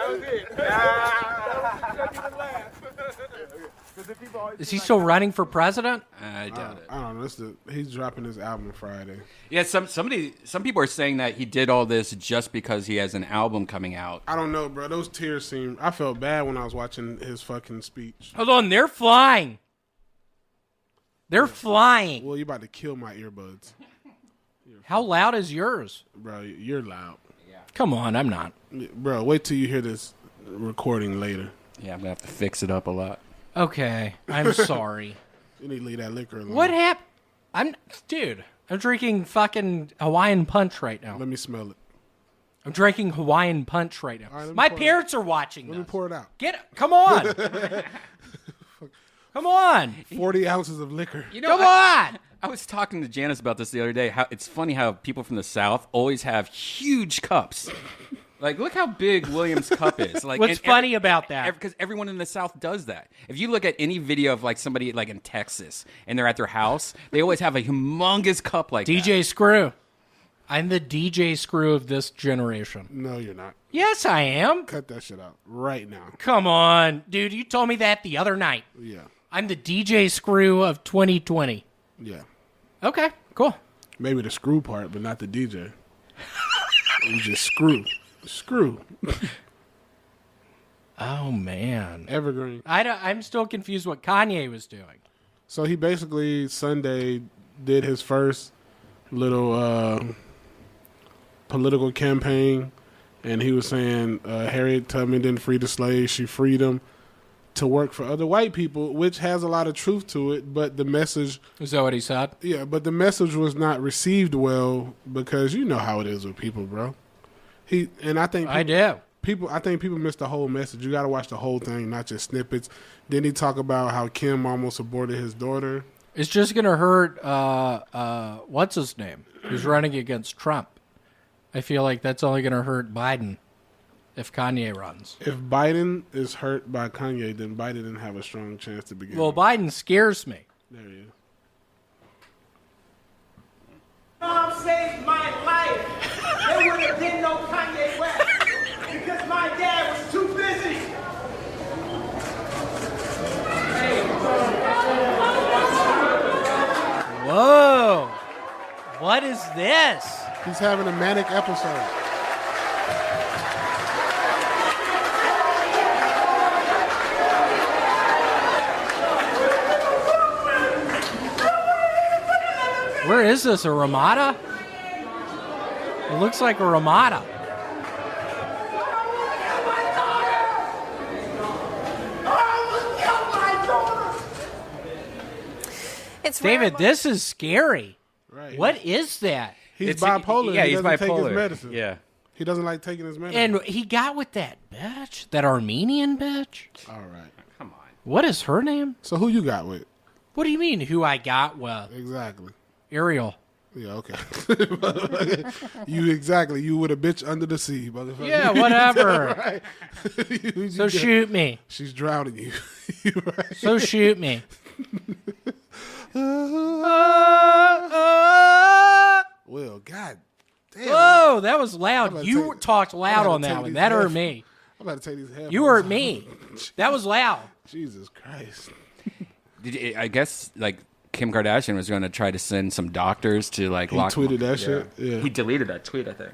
Is he still running for president? I doubt it. I don't know. He's dropping his album Friday. Yeah, some people are saying that he did all this just because he has an album coming out. I don't know, bro. Those tears seem. I felt bad when I was watching his fucking speech. Hold on, they're flying. They're flying. Well, you about to kill my earbuds, How loud is yours? bro. You're loud, Come on, I'm not. bro. Wait till you hear this recording later. Yeah, I'm gonna have to fix it up a lot. Okay, I'm sorry. You need to leave that liquor alone. What happened? I'm drinking fucking Hawaiian Punch right now. Let me smell it. I'm drinking Hawaiian Punch right now. All right, let me My pour it parents are watching Let me this. pour it out. Come on. Come on. 40 ounces of liquor. You know, Come on. I was talking to Janice about this the other day. How it's funny how people from the South always have huge cups. Like, look how big William's cup is. Like, What's funny about that? Because everyone in the South does that. If you look at any video of like somebody like in Texas and they're at their house, they always have a humongous cup like that. DJ Screw. I'm the DJ Screw of this generation. No, you're not. Yes, I am. Cut that shit out right now. Come on. Dude, you told me that the other night. Yeah, I'm the DJ Screw of 2020. yeah. Okay, cool. Maybe the screw part, but not the DJ. You just screw. Oh, man. Evergreen. I'm still confused what Kanye was doing. So he basically Sunday did his first little political campaign, and he was saying Harriet Tubman didn't free the slaves; she freed them to work for other white people, which has a lot of truth to it. But the message, Is that what he said? yeah, but the message was not received well because you know how it is with people, bro. I think I do. I think people miss the whole message. You got to watch the whole thing, not just snippets. Then he talk about how Kim almost aborted his daughter. It's just going to hurt, what's his name, who's running against Trump. I feel like that's only going to hurt Biden. if Kanye runs. If Biden is hurt by Kanye, then Biden didn't have a strong chance to begin. Well, with. Biden scares me. There you Mom saved my life. There would have been no Kanye West because my dad was too busy. Whoa. What is this? He's having a manic episode. Where is this? A Ramada? It looks like a Ramada. It's David, this is scary. Right. What is that? He's bipolar. Yeah, he he's doesn't take bipolar. his medicine. Yeah. He doesn't like taking his medicine. And he got with that bitch, that Armenian bitch. All right. Come on. What is her name? So who you got with? What do you mean, who I got with? Exactly. Ariel. Yeah, okay. You with a bitch under the sea, motherfucker. Yeah, whatever. Right. So shoot me. She's drowning you. Right. So shoot me. Well, God damn. Whoa, that was I'm loud. about to You take- talked loud I'm on about to that take one. these That hurt headphones. me. I'm about to take these headphones. You hurt off. me. That was loud. Jesus Christ. I guess like Kim Kardashian was going to try to send some doctors to like He lock him tweeted up. that shit. Yeah. He deleted that tweet, I think.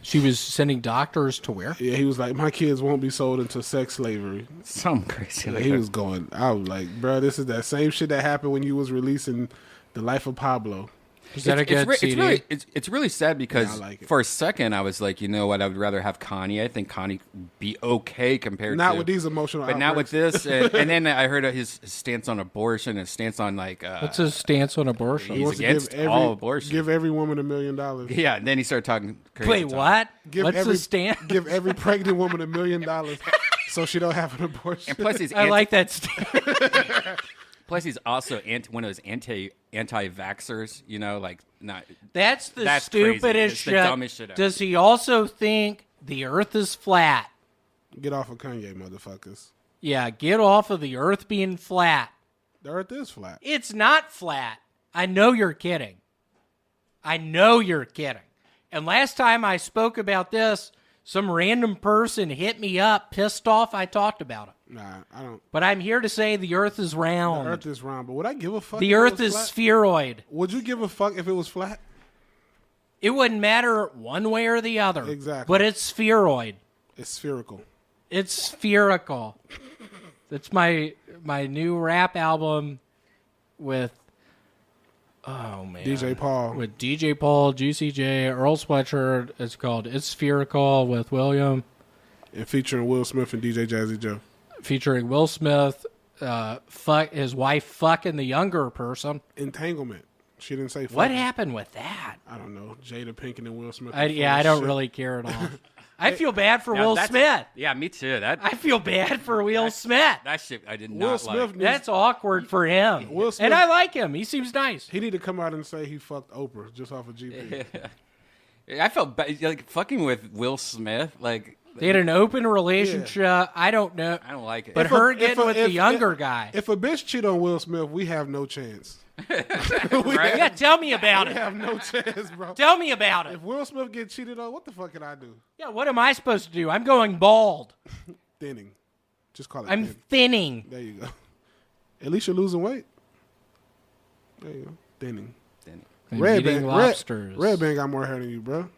She was sending doctors to where? Yeah, he was like, my kids won't be sold into sex slavery. Some crazy. Like, he was going, I was like, bro, this is that same shit that happened when you was releasing The Life of Pablo. Is that a good CD? It's really sad because Yeah, I like it. for a second I was like, you know what, I would rather have Kanye. I think Kanye would be okay compared Not to... with these emotional But not with outbursts. this. And then I heard his stance on abortion, his stance on like... What's his stance on abortion? He's against all abortion. Give every woman $1 million. Yeah, and then he started talking crazy. Wait, what? Give What's every, his stance? Give every pregnant woman $1 million so she don't have an abortion. And plus he's I like that stance. Plus he's also one of those anti-vaxxers, you know, like not... That's crazy. stupidest It's shit. the dumbest shit ever. Does he also think the earth is flat? Get off of Kanye, motherfuckers. Yeah, get off of the earth being flat. The earth is flat. It's not flat. I know you're kidding. I know you're kidding. And last time I spoke about this, some random person hit me up, pissed off I talked about it. Nah, I don't. But I'm here to say the earth is round. The earth is round, but would I give a fuck? The if it earth was is flat? spheroid. Would you give a fuck if it was flat? It wouldn't matter one way or the other. Exactly. But it's spheroid. It's spherical. It's spherical. It's my new rap album with DJ Paul. With DJ Paul, Juicy J, Earl Sweatshirt. It's called It's Spherical with William. And featuring Will Smith and DJ Jazzy Joe. Featuring Will Smith, his wife fucking the younger person. Entanglement. She didn't say fucking. What happened with that? I don't know. Jada Pinkett and Will Smith. I don't really care at all. I feel bad for Will Smith. Yeah, me too. I feel bad for Will Smith. That shit I did Will not Smith like. needs- That's awkward for him. Will Smith- And I like him. He seems nice. He need to come out and say he fucked Oprah just off of GP. I felt bad, like fucking with Will Smith. Like They had an open relationship. I don't know. I don't like it. But If her a- getting if a- with if- the younger guy. If a bitch cheat on Will Smith, we have no chance. Right? Yeah, tell me about We it. have no chance, bro. Tell me about it. If Will Smith get cheated on, what the fuck can I do? Yeah, what am I supposed to do? I'm going bald. Thinning. Just call it I'm thinning. thinning. There you go. At least you're losing weight. There you go. Thinning. I'm eating lobsters. Redban got more hair than you, bro.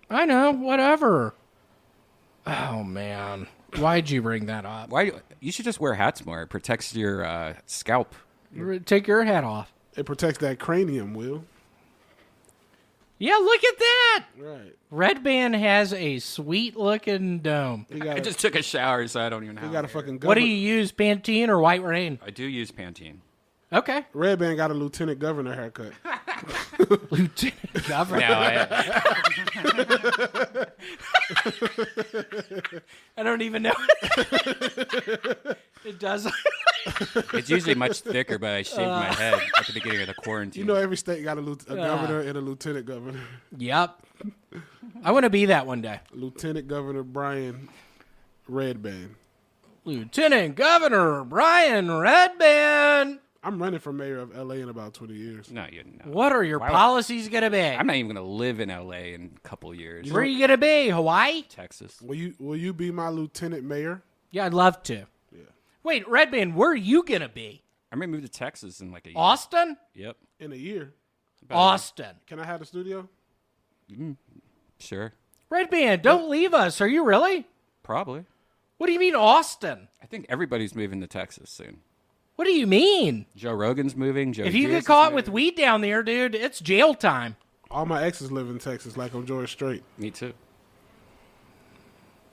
I know, whatever. Oh, man. Why'd you bring that up? Why you should just wear hats more. It protects your scalp. Take your hat off. It protects that cranium, Will. Yeah, look at that. Right. Redban has a sweet-looking dome. He got I just took a shower, so I don't even have. he got a fucking What do governor. you use, Pantene or White Rain? I do use Pantene. Okay. Redban got a lieutenant governor haircut. Lieutenant Governor. No, I don't even know. It does. it's usually much thicker, but I shaved my head at the beginning of the quarantine. You know, every state got a governor and a lieutenant governor. Yep. I want to be that one day. Lieutenant Governor Brian Redban. Lieutenant Governor Brian Redban. I'm running for mayor of L.A. in about 20 years. No, you're not. What are your policies going to be? I'm not even going to live in L.A. in a couple years. Where are you going to be? Hawaii? Texas. Will you be my lieutenant mayor? Yeah, I'd love to. Yeah. Wait, Redban, where are you going to be? I'm going to move to Texas in like a year. Austin? Yep. In a year. Austin. Can I have the studio? Sure. Redban, don't leave us. Are you really? Probably. What do you mean Austin? I think everybody's moving to Texas soon. What do you mean? Joe Rogan's moving. Joe If you Diaz get is caught moving. with weed down there, dude, it's jail time. All my exes live in Texas, like I'm George Strait. Me too.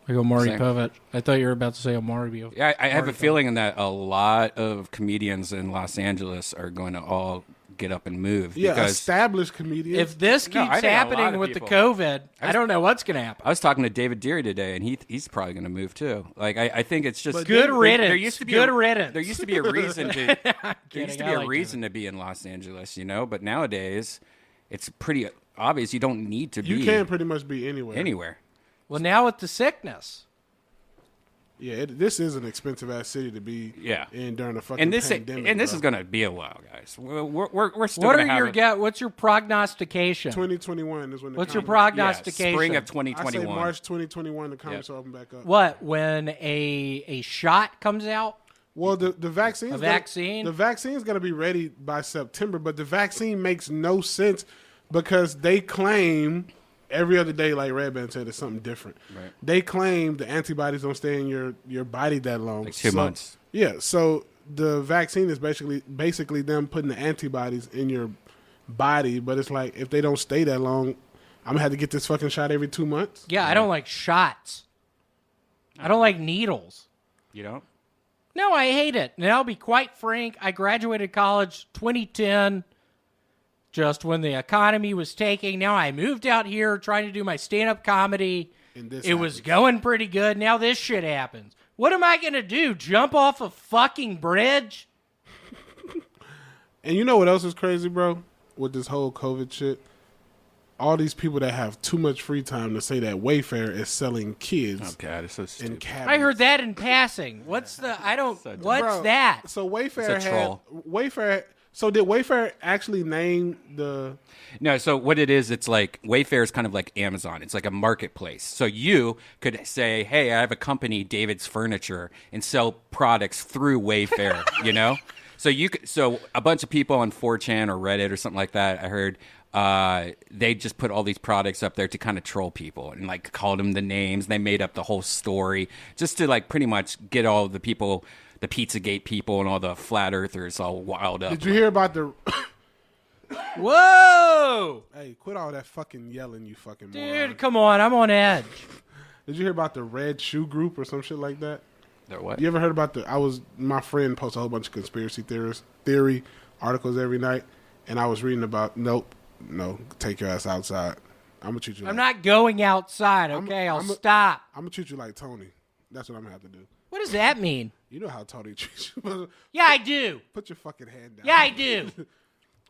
Like Omari Same. Povich. I thought you were about to say Omari. Yeah, I have a feeling that a lot of comedians in Los Angeles are going to all get up and move. Yeah, because established comedians. If this No, I keeps think a lot happening of with the people- COVID, I don't know what's going to happen. I was talking to David Deary today, and he's probably going to move too. Like I think it's just Good riddance. There used to be Good riddance. There used to be a reason to. There kidding. used to I be a like reason to be in Los Angeles, But nowadays, it's pretty obvious you don't need to be. you can pretty much be anywhere. anywhere. Well, now with the sickness. Yeah, this is an expensive ass city to be in during a fucking And this pandemic. is going to be a while, guys. We're still What going to are have your what's your prognostication? 2021 is when. What's your comedy- prognostication? spring of I say 2021. March 2021. The comics will open back up. What, when a shot comes out? Well, the vaccine. A vaccine? The vaccine's going to be ready by September, but the vaccine makes no sense because they claim every other day, like Redban said, it's something different. Right. They claim the antibodies don't stay in your body that long. Like 2 months. Yeah, so the vaccine is basically them putting the antibodies in your body, but it's like if they don't stay that long, I'm gonna have to get this fucking shot every 2 months. Yeah, I don't like shots. I don't like needles. You don't? No, I hate it. And I'll be quite frank. I graduated college 2010, just when the economy was taking. Now I moved out here trying to do my stand-up comedy. And this It was happens. going pretty good. Now this shit happens. What am I going to do? Jump off a fucking bridge? And you know what else is crazy, bro? With this whole COVID shit, all these people that have too much free time to say that Wayfair is selling kids Oh God, it's so in stupid. cabinets. I heard that in passing. What's the, I don't, what's Bro, that? So Wayfair It's a troll. So did Wayfair actually name the? No, so what it is, it's like Wayfair is kind of like Amazon. It's like a marketplace. So you could say, "Hey, I have a company, David's Furniture," and sell products through Wayfair. So a bunch of people on 4chan or Reddit or something like that, I heard, they just put all these products up there to kind of troll people and like called them the names. They made up the whole story just to like pretty much get all the people, the Pizzagate people and all the flat earthers all wild up. Did you hear about the? Whoa! Hey, quit all that fucking yelling, you fucking Dude, moron. come on. I'm on edge. Did you hear about the Red Shoe Group or some shit like that? They're what? You ever heard about my friend posts a whole bunch of conspiracy theory articles every night, and I was reading about, no, take your ass outside. I'm going to treat you I'm like, not going outside, okay? I'll stop. I'm going to treat you like Tony. That's what I'm going to have to do. What does that mean? You know how Tony treats you. Yeah, I do. Put your fucking hand down. Yeah, I do.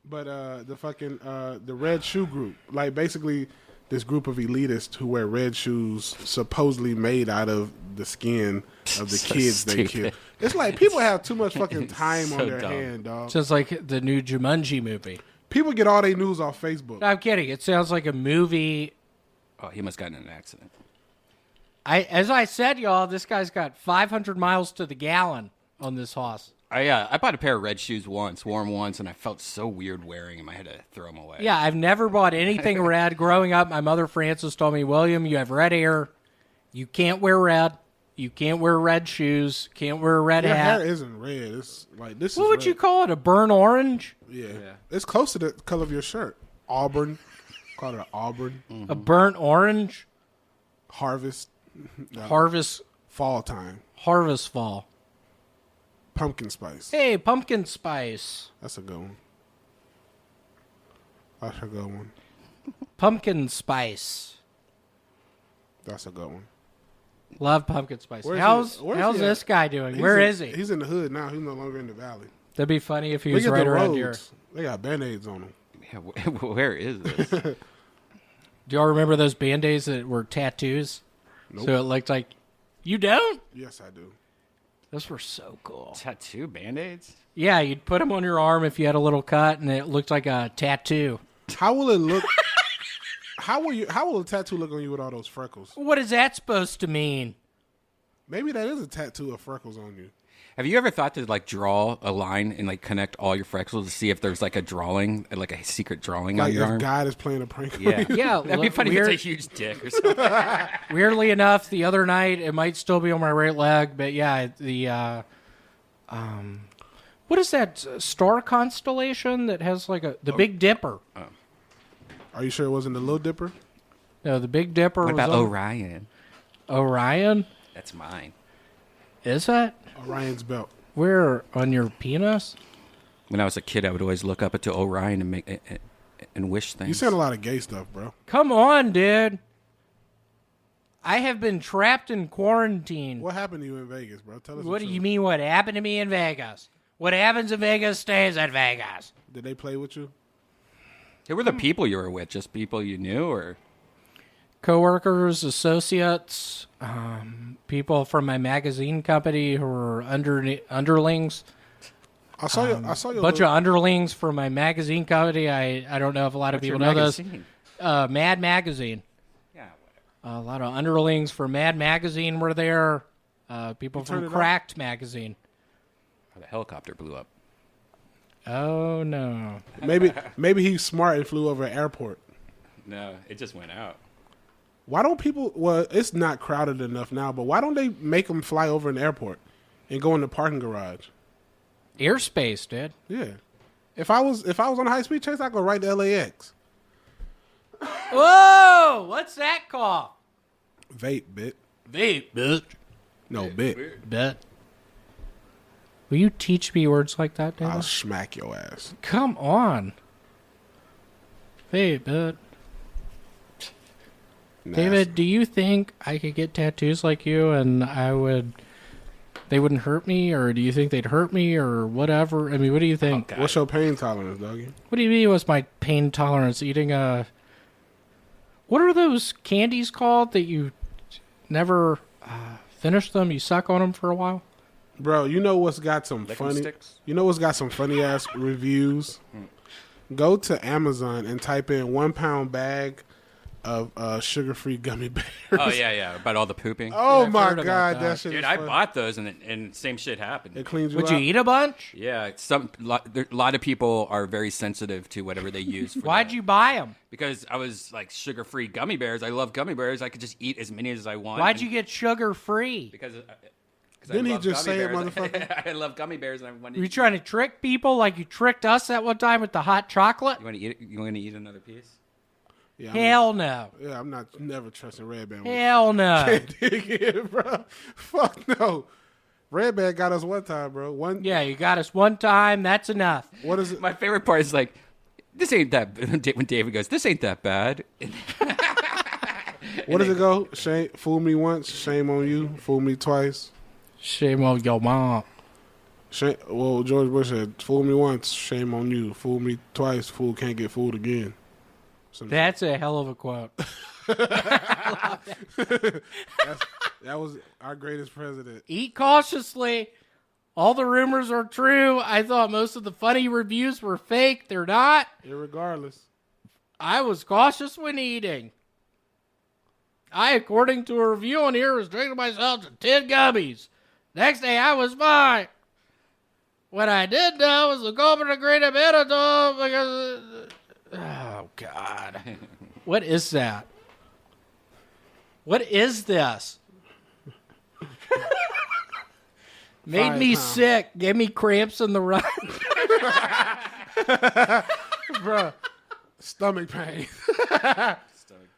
But the Red Shoe Group, like basically this group of elitists who wear red shoes supposedly made out of the skin of the So kids they stupid. kill. It's like people have too much fucking time So on their dumb. hand, dog. Sounds like the new Jumanji movie. People get all their news off Facebook. No, I'm kidding. It sounds like a movie. Oh, he must have gotten in an accident. As I said, y'all, this guy's got 500 miles to the gallon on this hoss. I bought a pair of red shoes once, wore them once, and I felt so weird wearing them. I had to throw them away. Yeah, I've never bought anything red. Growing up, my mother Frances told me, William, you have red hair. You can't wear red. You can't wear red shoes. Can't wear a red Your hat. hair isn't red. It's like this. What is would red. you call it? A burnt orange? Yeah. It's close to the color of your shirt. Auburn. Call it an auburn. A burnt orange? Harvest. Harvest Fall time. fall. Pumpkin spice. Hey, pumpkin spice. That's a good one. That's a good one. Pumpkin spice. That's a good one. Love pumpkin spice. Where's How's he- where's how's he at? this guy doing? He's Where in- is he? He's in the hood now. He's no longer in the valley. That'd be funny if he Look was at right the around roads. here. They got Band-Aids on them. Yeah, where is this? Do y'all remember those Band-Aids that were tattoos? Nope. So it looked like... You don't? Yes, I do. Those were so cool. Tattoo Band-Aids? Yeah, you'd put them on your arm if you had a little cut, and it looked like a tattoo. How will it look? How will a tattoo look on you with all those freckles? What is that supposed to mean? Maybe that is a tattoo of freckles on you. Have you ever thought to like draw a line and like connect all your freckles to see if there's like a drawing, like a secret drawing Like on your if arm? God is playing a prank. Yeah, on you. Yeah, that'd be funny if it's a huge dick or something. Weirdly enough, the other night, it might still be on my right leg, but yeah, the what is that star constellation that has like the Big Dipper? Are you sure it wasn't the Little Dipper? No, the Big Dipper. What was about on... Orion? Orion? That's mine. Is that? Orion's belt. Where on your penis? When I was a kid, I would always look up to Orion and make and wish things. You said a lot of gay stuff, bro. Come on, dude. I have been trapped in quarantine. What happened to you in Vegas, bro? Tell us. What the do you truth. mean what happened to me in Vegas? What happens in Vegas stays in Vegas. Did they play with you? Who were the people you were with? Just people you knew, or Coworkers, associates, people from my magazine company who were underlings. I saw you. I saw you. A bunch of underlings for my magazine company. I don't know if a lot of What's people your know this. magazine? Mad Magazine. Yeah, whatever. A lot of underlings for Mad Magazine were there. People turn from it up? Cracked Magazine. Oh, the helicopter blew up. Oh, no. Maybe he's smart and flew over an airport. No, it just went out. Why don't people? Well, it's not crowded enough now, but why don't they make them fly over an airport and go in the parking garage? Airspace, dude. Yeah. If I was on a high speed chase, I'd go right to LAX. Whoa! What's that called? Vape, bit. Vape, bitch. No, bit. Bet. Will you teach me words like that, David? I'll smack your ass. Come on. Vape, bet. Nasty. David, do you think I could get tattoos like you and they wouldn't hurt me, or do you think they'd hurt me, or whatever? I mean, what do you think? What's your pain tolerance, doggy? What do you mean what's my pain tolerance? Eating what are those candies called that you never finish them? You suck on them for a while? Bro, you know what's got some Licking funny? sticks? You know what's got some funny ass reviews? Go to Amazon and type in 1 pound bag of sugar-free gummy bears. Oh yeah, about all the pooping. Oh I've my heard about god, that. that shit Dude, is I funny. bought those and same shit happened. It cleans you Would out. you eat a bunch? Yeah, a lot of people are very sensitive to whatever they use. For Why'd that. you buy them? Because I was like sugar-free gummy bears. I love gummy bears. I could just eat as many as I want. Why'd and- you get sugar-free? Because Didn't I he love just gummy say it, bears. motherfucker? I love gummy bears, and I wanted. Were you trying to trick people like you tricked us that one time with the hot chocolate? You want to eat? You want to eat another piece? Yeah, Hell no. I'm not never trusting Redban. Hell no. Can't dig in, bro. Fuck no. Redban got us one time, bro. Yeah, you got us one time. That's enough. What is it? My favorite part is like, this ain't that. When David goes, this ain't that bad. What does it go? Shame, fool me once, shame on you. Fool me twice. Shame on your mom. Shame, well, George Bush said, "Fool me once, shame on you. Fool me twice, fool can't get fooled again." That's a hell of a quote. That was our greatest president. Eat cautiously. All the rumors are true. I thought most of the funny reviews were fake. They're not. Irregardless. I was cautious when eating. I, according to a review on here, restricted myself to 10 gummies. Next day, I was fine. What I did know was the culprit agreed a minute because... Oh, God. What is that? What is this? Made 5 me pounds. sick. Gave me cramps in the run. Bruh. Stomach pain.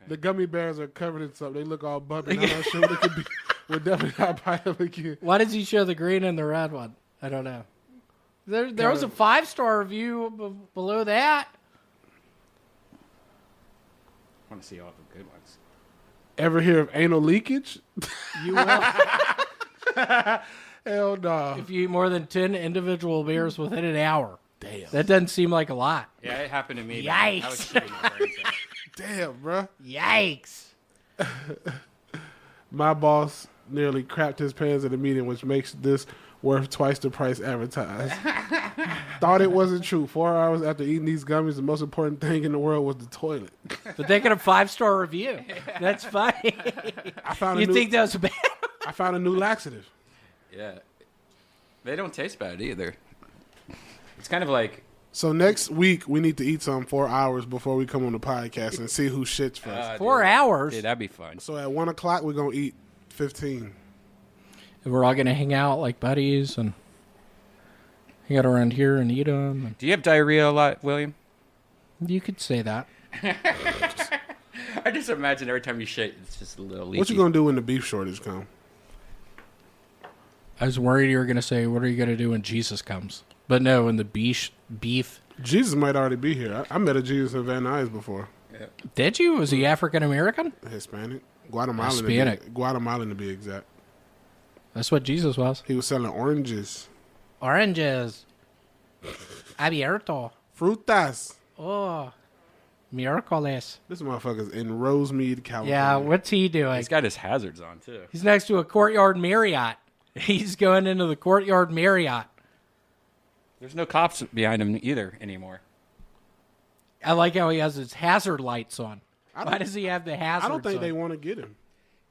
The gummy bears are covered in something. They look all bumpy. I'm not sure what it could be. We'll definitely not buy them again. Why does he show the green and the red one? I don't know. There was a 5-star review below that. I want to see all the good ones. Ever hear of anal leakage? You will Hell no. if you eat more than 10 individual beers within an hour. Damn. That doesn't seem like a lot. Yeah, it happened to me. Yikes. I was shitting my brains out. Damn, bro. Yikes. My boss nearly crapped his pants at a meeting, which makes this worth twice the price advertised. Thought it wasn't true. 4 hours after eating these gummies, the most important thing in the world was the toilet. But they got a 5-star review. That's funny. I found You think that was bad? I found a new laxative. Yeah. They don't taste bad either. It's kind of like... So next week, we need to eat some 4 hours before we come on the podcast and see who shits first. 4 hours? Yeah, that'd be fun. So at 1 o'clock, we're going to eat 15. And we're all going to hang out like buddies and hang out around here and eat them. Do you have diarrhea a lot, William? You could say that. I just imagine every time you shit, it's just a little leaky. What you going to do when the beef shortage comes? I was worried you were going to say, what are you going to do when Jesus comes? But no, when the beef... Jesus might already be here. I met a Jesus in Van Nuys before. Yeah. Did you? Was he African-American? Hispanic. Guatemalan. Hispanic. Guatemalan to be exact. That's what Jesus was. He was selling oranges. Oranges. Abierto. Frutas. Oh. Miércoles. This motherfucker's in Rosemead, California. Yeah, what's he doing? He's got his hazards on, too. He's next to a Courtyard Marriott. He's going into the Courtyard Marriott. There's no cops behind him either anymore. I like how he has his hazard lights on. Why does he have the hazards I don't think on? they want to get him.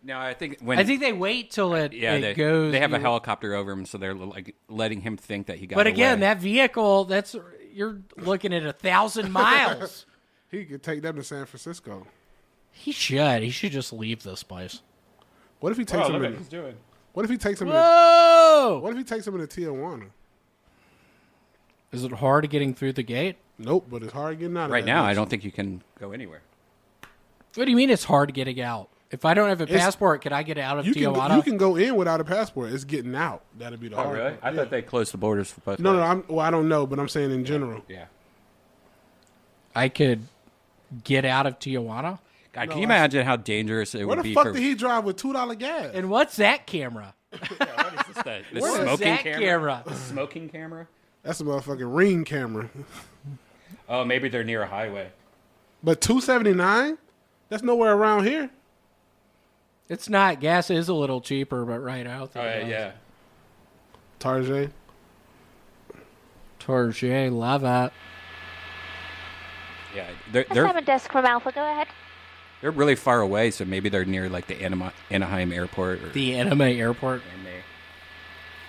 No, I think they wait till it goes. They have a helicopter over him, so they're like letting him think that he got But again, away. that vehicle, you're looking at 1,000 miles. He could take them to San Francisco. He should. He should just leave this place. What if he takes him? Look what he's doing. What if he takes him? Whoa! What if he takes him into Tijuana? Is it hard getting through the gate? Nope, but it's hard getting out of Right that now, bitch. I don't think you can go anywhere. What do you mean it's hard getting out? If I don't have a passport, can I get out of Tijuana? You can go in without a passport. It's getting out. That'd be the hard Really? part. I thought they closed the borders for both. No, ways. I don't know, but I'm saying in general. Yeah. I could get out of Tijuana? God, can you imagine how dangerous it Where would the be fuck for... did he drive with $2 gas? And what's that camera? What is this, the What is smoking that camera? camera? The smoking camera? That's a motherfucking Ring camera. Oh, maybe they're near a highway. But $2.79? That's nowhere around here. It's not. Gas is a little cheaper, but right out there. Yeah. Tarjay. Tarjay, love it. Yeah, Assignment desk from Alpha, go ahead. they're really far away, so maybe they're near like the Anaheim airport. Or The Anime Airport.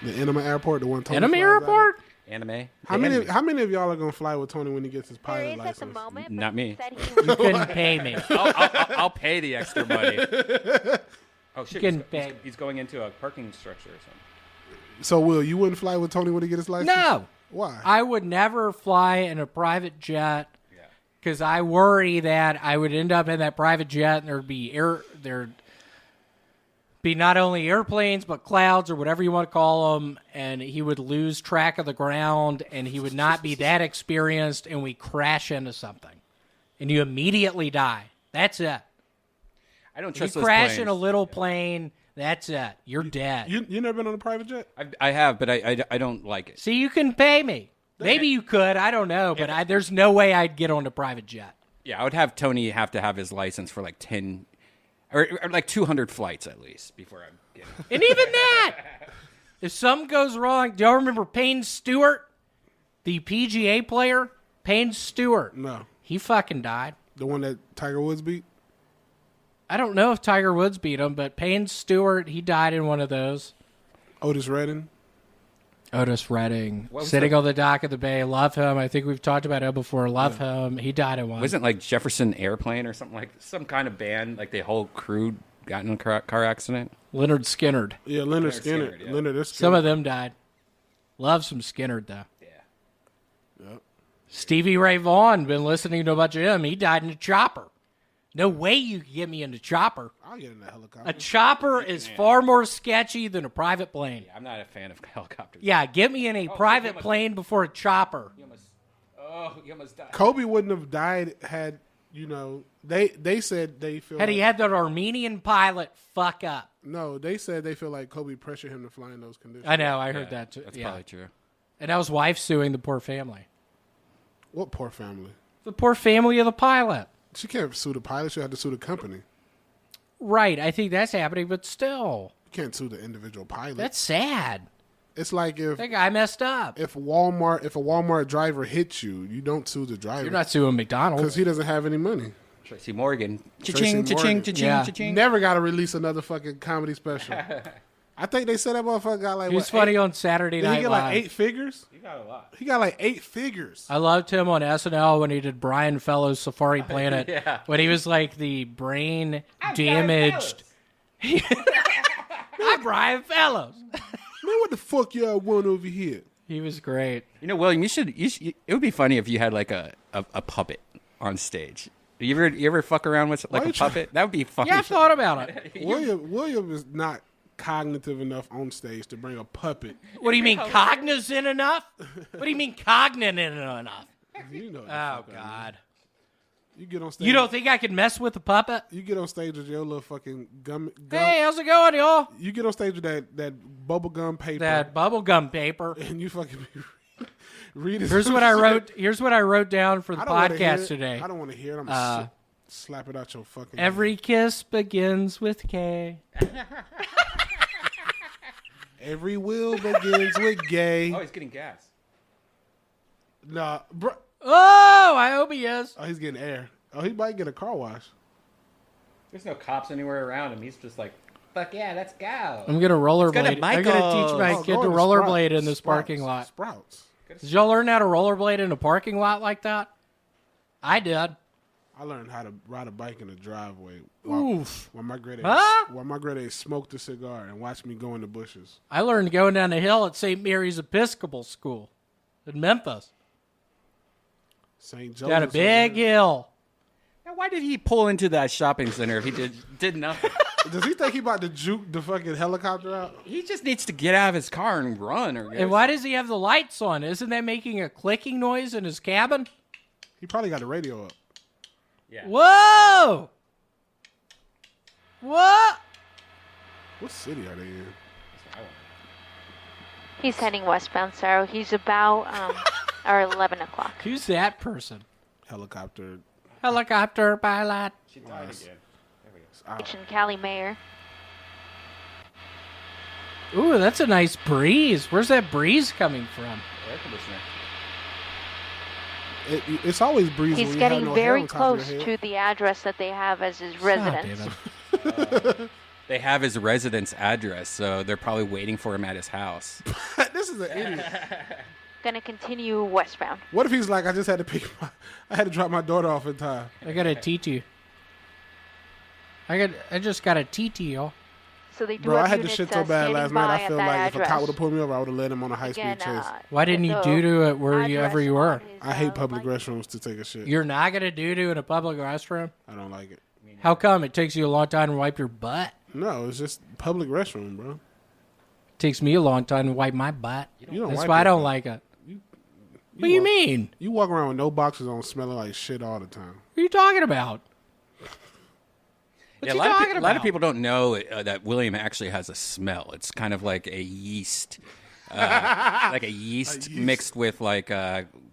The Anime Airport, the one Tony Anime flies Airport? Anime? How many of y'all are gonna fly with Tony when he gets his pilot There is at the license? moment, Not but me. he said he You was couldn't pay me. I'll pay the extra money. Oh shit! Couldn't pay. He's going into a parking structure or something. So, Will, you wouldn't fly with Tony when he gets his license? No. Why? I would never fly in a private jet because I worry that I would end up in that private jet and there'd be not only airplanes but clouds or whatever you want to call them, and he would lose track of the ground and he would not be that experienced, and we crash into something and you immediately die. That's it. I don't If trust you those crash planes. in a little plane, that's it. You're dead. You never been on a private jet? I have, but I don't like it. See, you can pay me. Maybe you could. I don't know, but there's no way I'd get on a private jet. Yeah, I would have Tony have to have his license for like 10 or like 200 flights at least before I get it. And even that, if something goes wrong, do y'all remember Payne Stewart, the PGA player? Payne Stewart. No. He fucking died. The one that Tiger Woods beat? I don't know if Tiger Woods beat him, but Payne Stewart, he died in one of those. Otis Redding? Otis Redding, What was sitting that? on the dock of the bay. Love him. I think we've talked about him before. Love him. He died in one. Wasn't like Jefferson Airplane or something, like some kind of band, like the whole crew got in a car accident? Leonard Skinnard. Yeah, Leonard Skinner. Skinner, yeah. Leonard is Some of them died. Love some Skinnard, though. Yeah. Yep. Stevie Ray Vaughan, been listening to a bunch of him. He died in a chopper. No way you can get me in a chopper. I'll get in that helicopter. A chopper is far more sketchy than a private plane. I'm not a fan of helicopters. Yeah, get me in a private plane before a chopper. You almost died. Kobe wouldn't have died had, they said they feel Had he like, had that Armenian pilot fuck up. no, they said they feel like Kobe pressured him to fly in those conditions. I know, I heard that too. That's Yeah. probably true. And that was wife suing the poor family. What poor family? The poor family of the pilot. She can't sue the pilot. She had to sue the company. Right. I think that's happening, but still. You can't sue the individual pilot. That's sad. It's like if that guy messed up. If a Walmart driver hits you, you don't sue the driver. You're not suing McDonald's because he doesn't have any money. Tracy Morgan. Cha-ching, cha-ching, cha-ching, Yeah. cha-ching. Never got to release another fucking comedy special. I think they said that motherfucker got like. He was funny on Saturday Did Night he get Live. like 8 figures? He got a lot. He got like 8 figures. I loved him on SNL when he did Brian Fellows' Safari Planet. Yeah. When he was like the brain damaged. I'm Brian Fellows. Man, what the fuck y'all want over here? He was great. You know, William, you should. It would be funny if you had like a puppet on stage. You ever fuck around with like Why a you try- puppet? That would be funny. Yeah, I thought about it. William is not cognitive enough on stage to bring a puppet. What do you mean, cognizant enough? What do you mean, cognizant enough? You know. Oh, God. You get on stage. You don't think I can mess with a puppet? You get on stage with your little fucking gum. Hey, how's it going, y'all? You get on stage with that bubble gum paper. That bubblegum paper. And you fucking read it. Here's what I wrote. Here's what I wrote down for the I don't wanna hear podcast it. today. I don't want to hear it. I'm gonna slap it out your fucking. Every kiss begins with K. Every will begins with gay. Oh, he's getting gas. Nah, bro. Oh, I hope he is. Oh, he's getting air. Oh, he might get a car wash. There's no cops anywhere around him. He's just like, fuck yeah, let's go. I'm gonna rollerblade. to I'm gonna teach my kid to rollerblade in this parking lot. Sprouts. Did y'all learn how to rollerblade in a parking lot like that? I did. I learned how to ride a bike in the driveway. Oof. While my great Huh? while my great smoked a cigar and watched me go in the bushes. I learned going down the hill at St. Mary's Episcopal School in Memphis. St. Joseph's. Got a big hill. Now, why did he pull into that shopping center if he did nothing? Does he think he about to juke the fucking helicopter out? He just needs to get out of his car and run. And why does he have the lights on? Isn't that making a clicking noise in his cabin? He probably got the radio up. Yeah. Whoa! What? What city are they in? He's heading westbound, sir. He's about or 11 o'clock. Who's that person? Helicopter. Helicopter pilot. She died again. In Cali Mayor. Ooh, that's a nice breeze. Where's that breeze coming from? Air conditioner. It's always breezy. He's when you have getting no hair very on top of close your head. to the address that they have as his residence. They have his residence address, so they're probably waiting for him at his house. This is an idiot. Gonna continue westbound. What if he's like, I had to drop my daughter off in time. I got a TT. I just got a TT, y'all. So they do Bro, have I had the units, shit so bad standing last night. by I at feel that like if a cop address. would have pulled me over, I would have led him on a Again, high-speed chase. Why didn't you the do to it wherever you were? address on I his, hate public license. restrooms to take a shit. You're not gonna do to in a public restroom? I don't like it. How come? It takes you a long time to wipe your butt. No, it's just public restroom, bro. It takes me a long time to wipe my butt. You don't That's wipe why I your don't butt. like it. What do you mean? You walk around with no boxers on, smelling like shit all the time. What are you talking about? What's Yeah, he a talking lot about? of people don't know that William actually has a smell. It's kind of like a yeast, mixed with like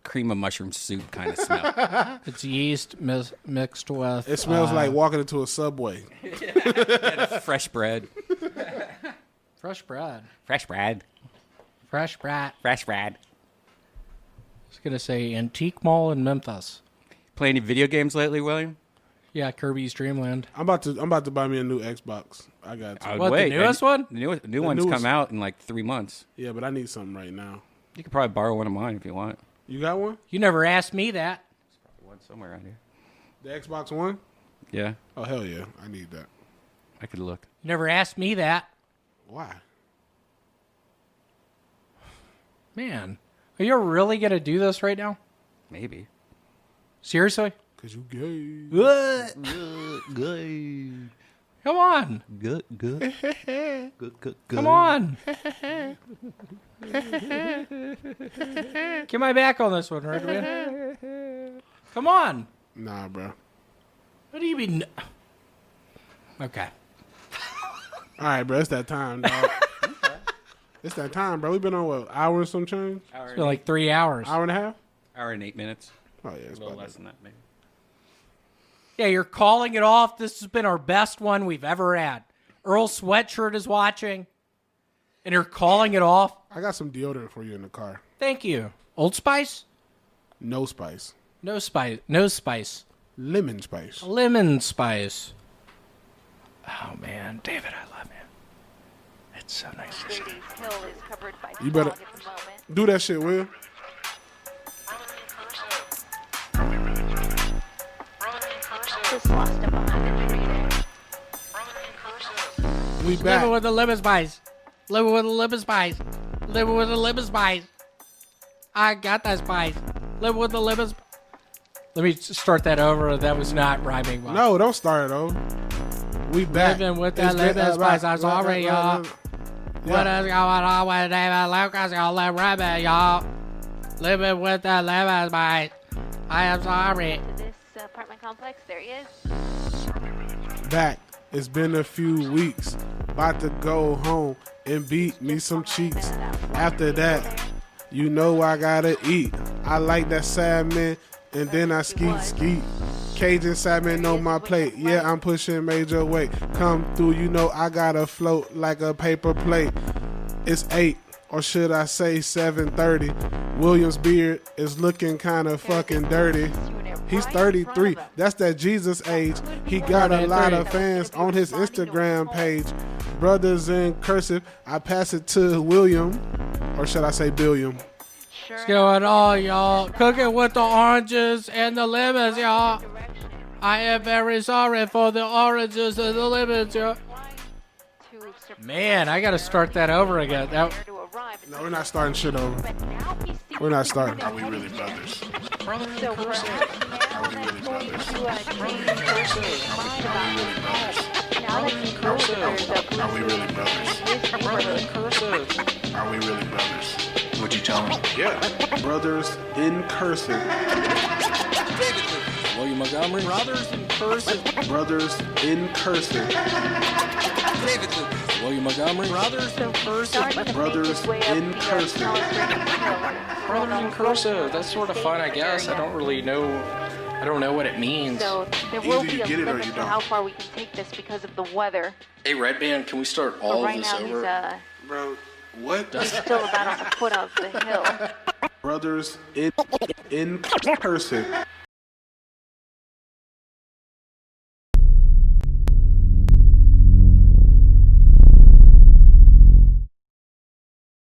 cream of mushroom soup kind of smell. It's yeast mixed with. It smells like walking into a Subway. Fresh bread. fresh bread. Fresh bread. Fresh bread. Fresh bread. I was gonna say Antique Mall in Memphis. Play any video games lately, William? Yeah, Kirby's Dream Land. I'm about to buy me a new Xbox. I got to. I would What, the wait. newest one? The new one's newest. come out in like 3 months. Yeah, but I need something right now. You could probably borrow one of mine if you want. You got one? You never asked me that. One somewhere around here. The Xbox One? Yeah, Oh hell yeah, I need that. I could look. You never asked me that. Why? Man, are you really gonna do this right now? Maybe. Seriously? Cause you gay. What? Good. Come on. Good. Good. Come on. Get my back on this one, Redban. Come on. Nah, bro. What do you mean? Okay. All right, bro. It's that time, dog. It's that time, bro. We've been on what, hour and some change? It's been like 3 hours. Hour and a half? Hour and 8 minutes. Oh yeah, it's A little about less that. than that, maybe. Yeah, you're calling it off. This has been our best one we've ever had. Earl Sweatshirt is watching, and you're calling it off. I got some deodorant for you in the car. Thank you. Old Spice? No spice. No spice. No spice. Lemon spice. Lemon spice. Oh, man. David, I love you. It's so nice to see you. You better do that shit, Will. Just lost him behind the tree there. We back. Living with the lemon spice. Living with the lemon spice. Living with the lemon spice. I got that spice. Living with the lemon spice. Let me start that over. That was not rhyming well. No, don't start it over. We back. Living with that lemon spice. I'm sorry, y'all. What is going on with David Lucas? Y'all let rabbit, y'all. Living with that lemon spice. I am sorry. This apartment complex, there he is. Back. It's been a few weeks. About to go home and beat me some cheeks. After that, you know I gotta eat. I like that salmon and then I skeet. Cajun salmon on my plate. Yeah, I'm pushing major weight. Come through, you know I gotta float like a paper plate. It's 8, or should I say 7:30. William's beard is looking kind of fucking dirty. He's 33. That's that Jesus age. He got a lot of fans on his Instagram page. Brothers in Cursive. I pass it to William, or should I say Billiam? What's going on, y'all? Cooking with the oranges and the lemons, y'all. I am very sorry for the oranges and the lemons, y'all. Man, I gotta start that over again. No, we're not starting shit over. We're not starting. Are we really brothers? Brothers in Cursive. Are we really brothers? Brothers in Cursive. Are we really brothers? Are we really brothers? Brothers in Cursive. Are we really brothers? What'd you tell him? Yeah. Brothers in Cursive. William Montgomery. Brothers in Cursive. Brothers in Cursive. William Montgomery. Brothers in Cursive. Brothers in Cursive. Brothers in Cursive. That's sort of fun, I guess. I don't really know. I don't know what it means. So there will Either be you a get it or limit you to don't. how far we can take this because of the weather. Hey, Redban, can we start But all right of this now over? Bro, what? he's still about on the foot of the hill. Brothers in Cursive.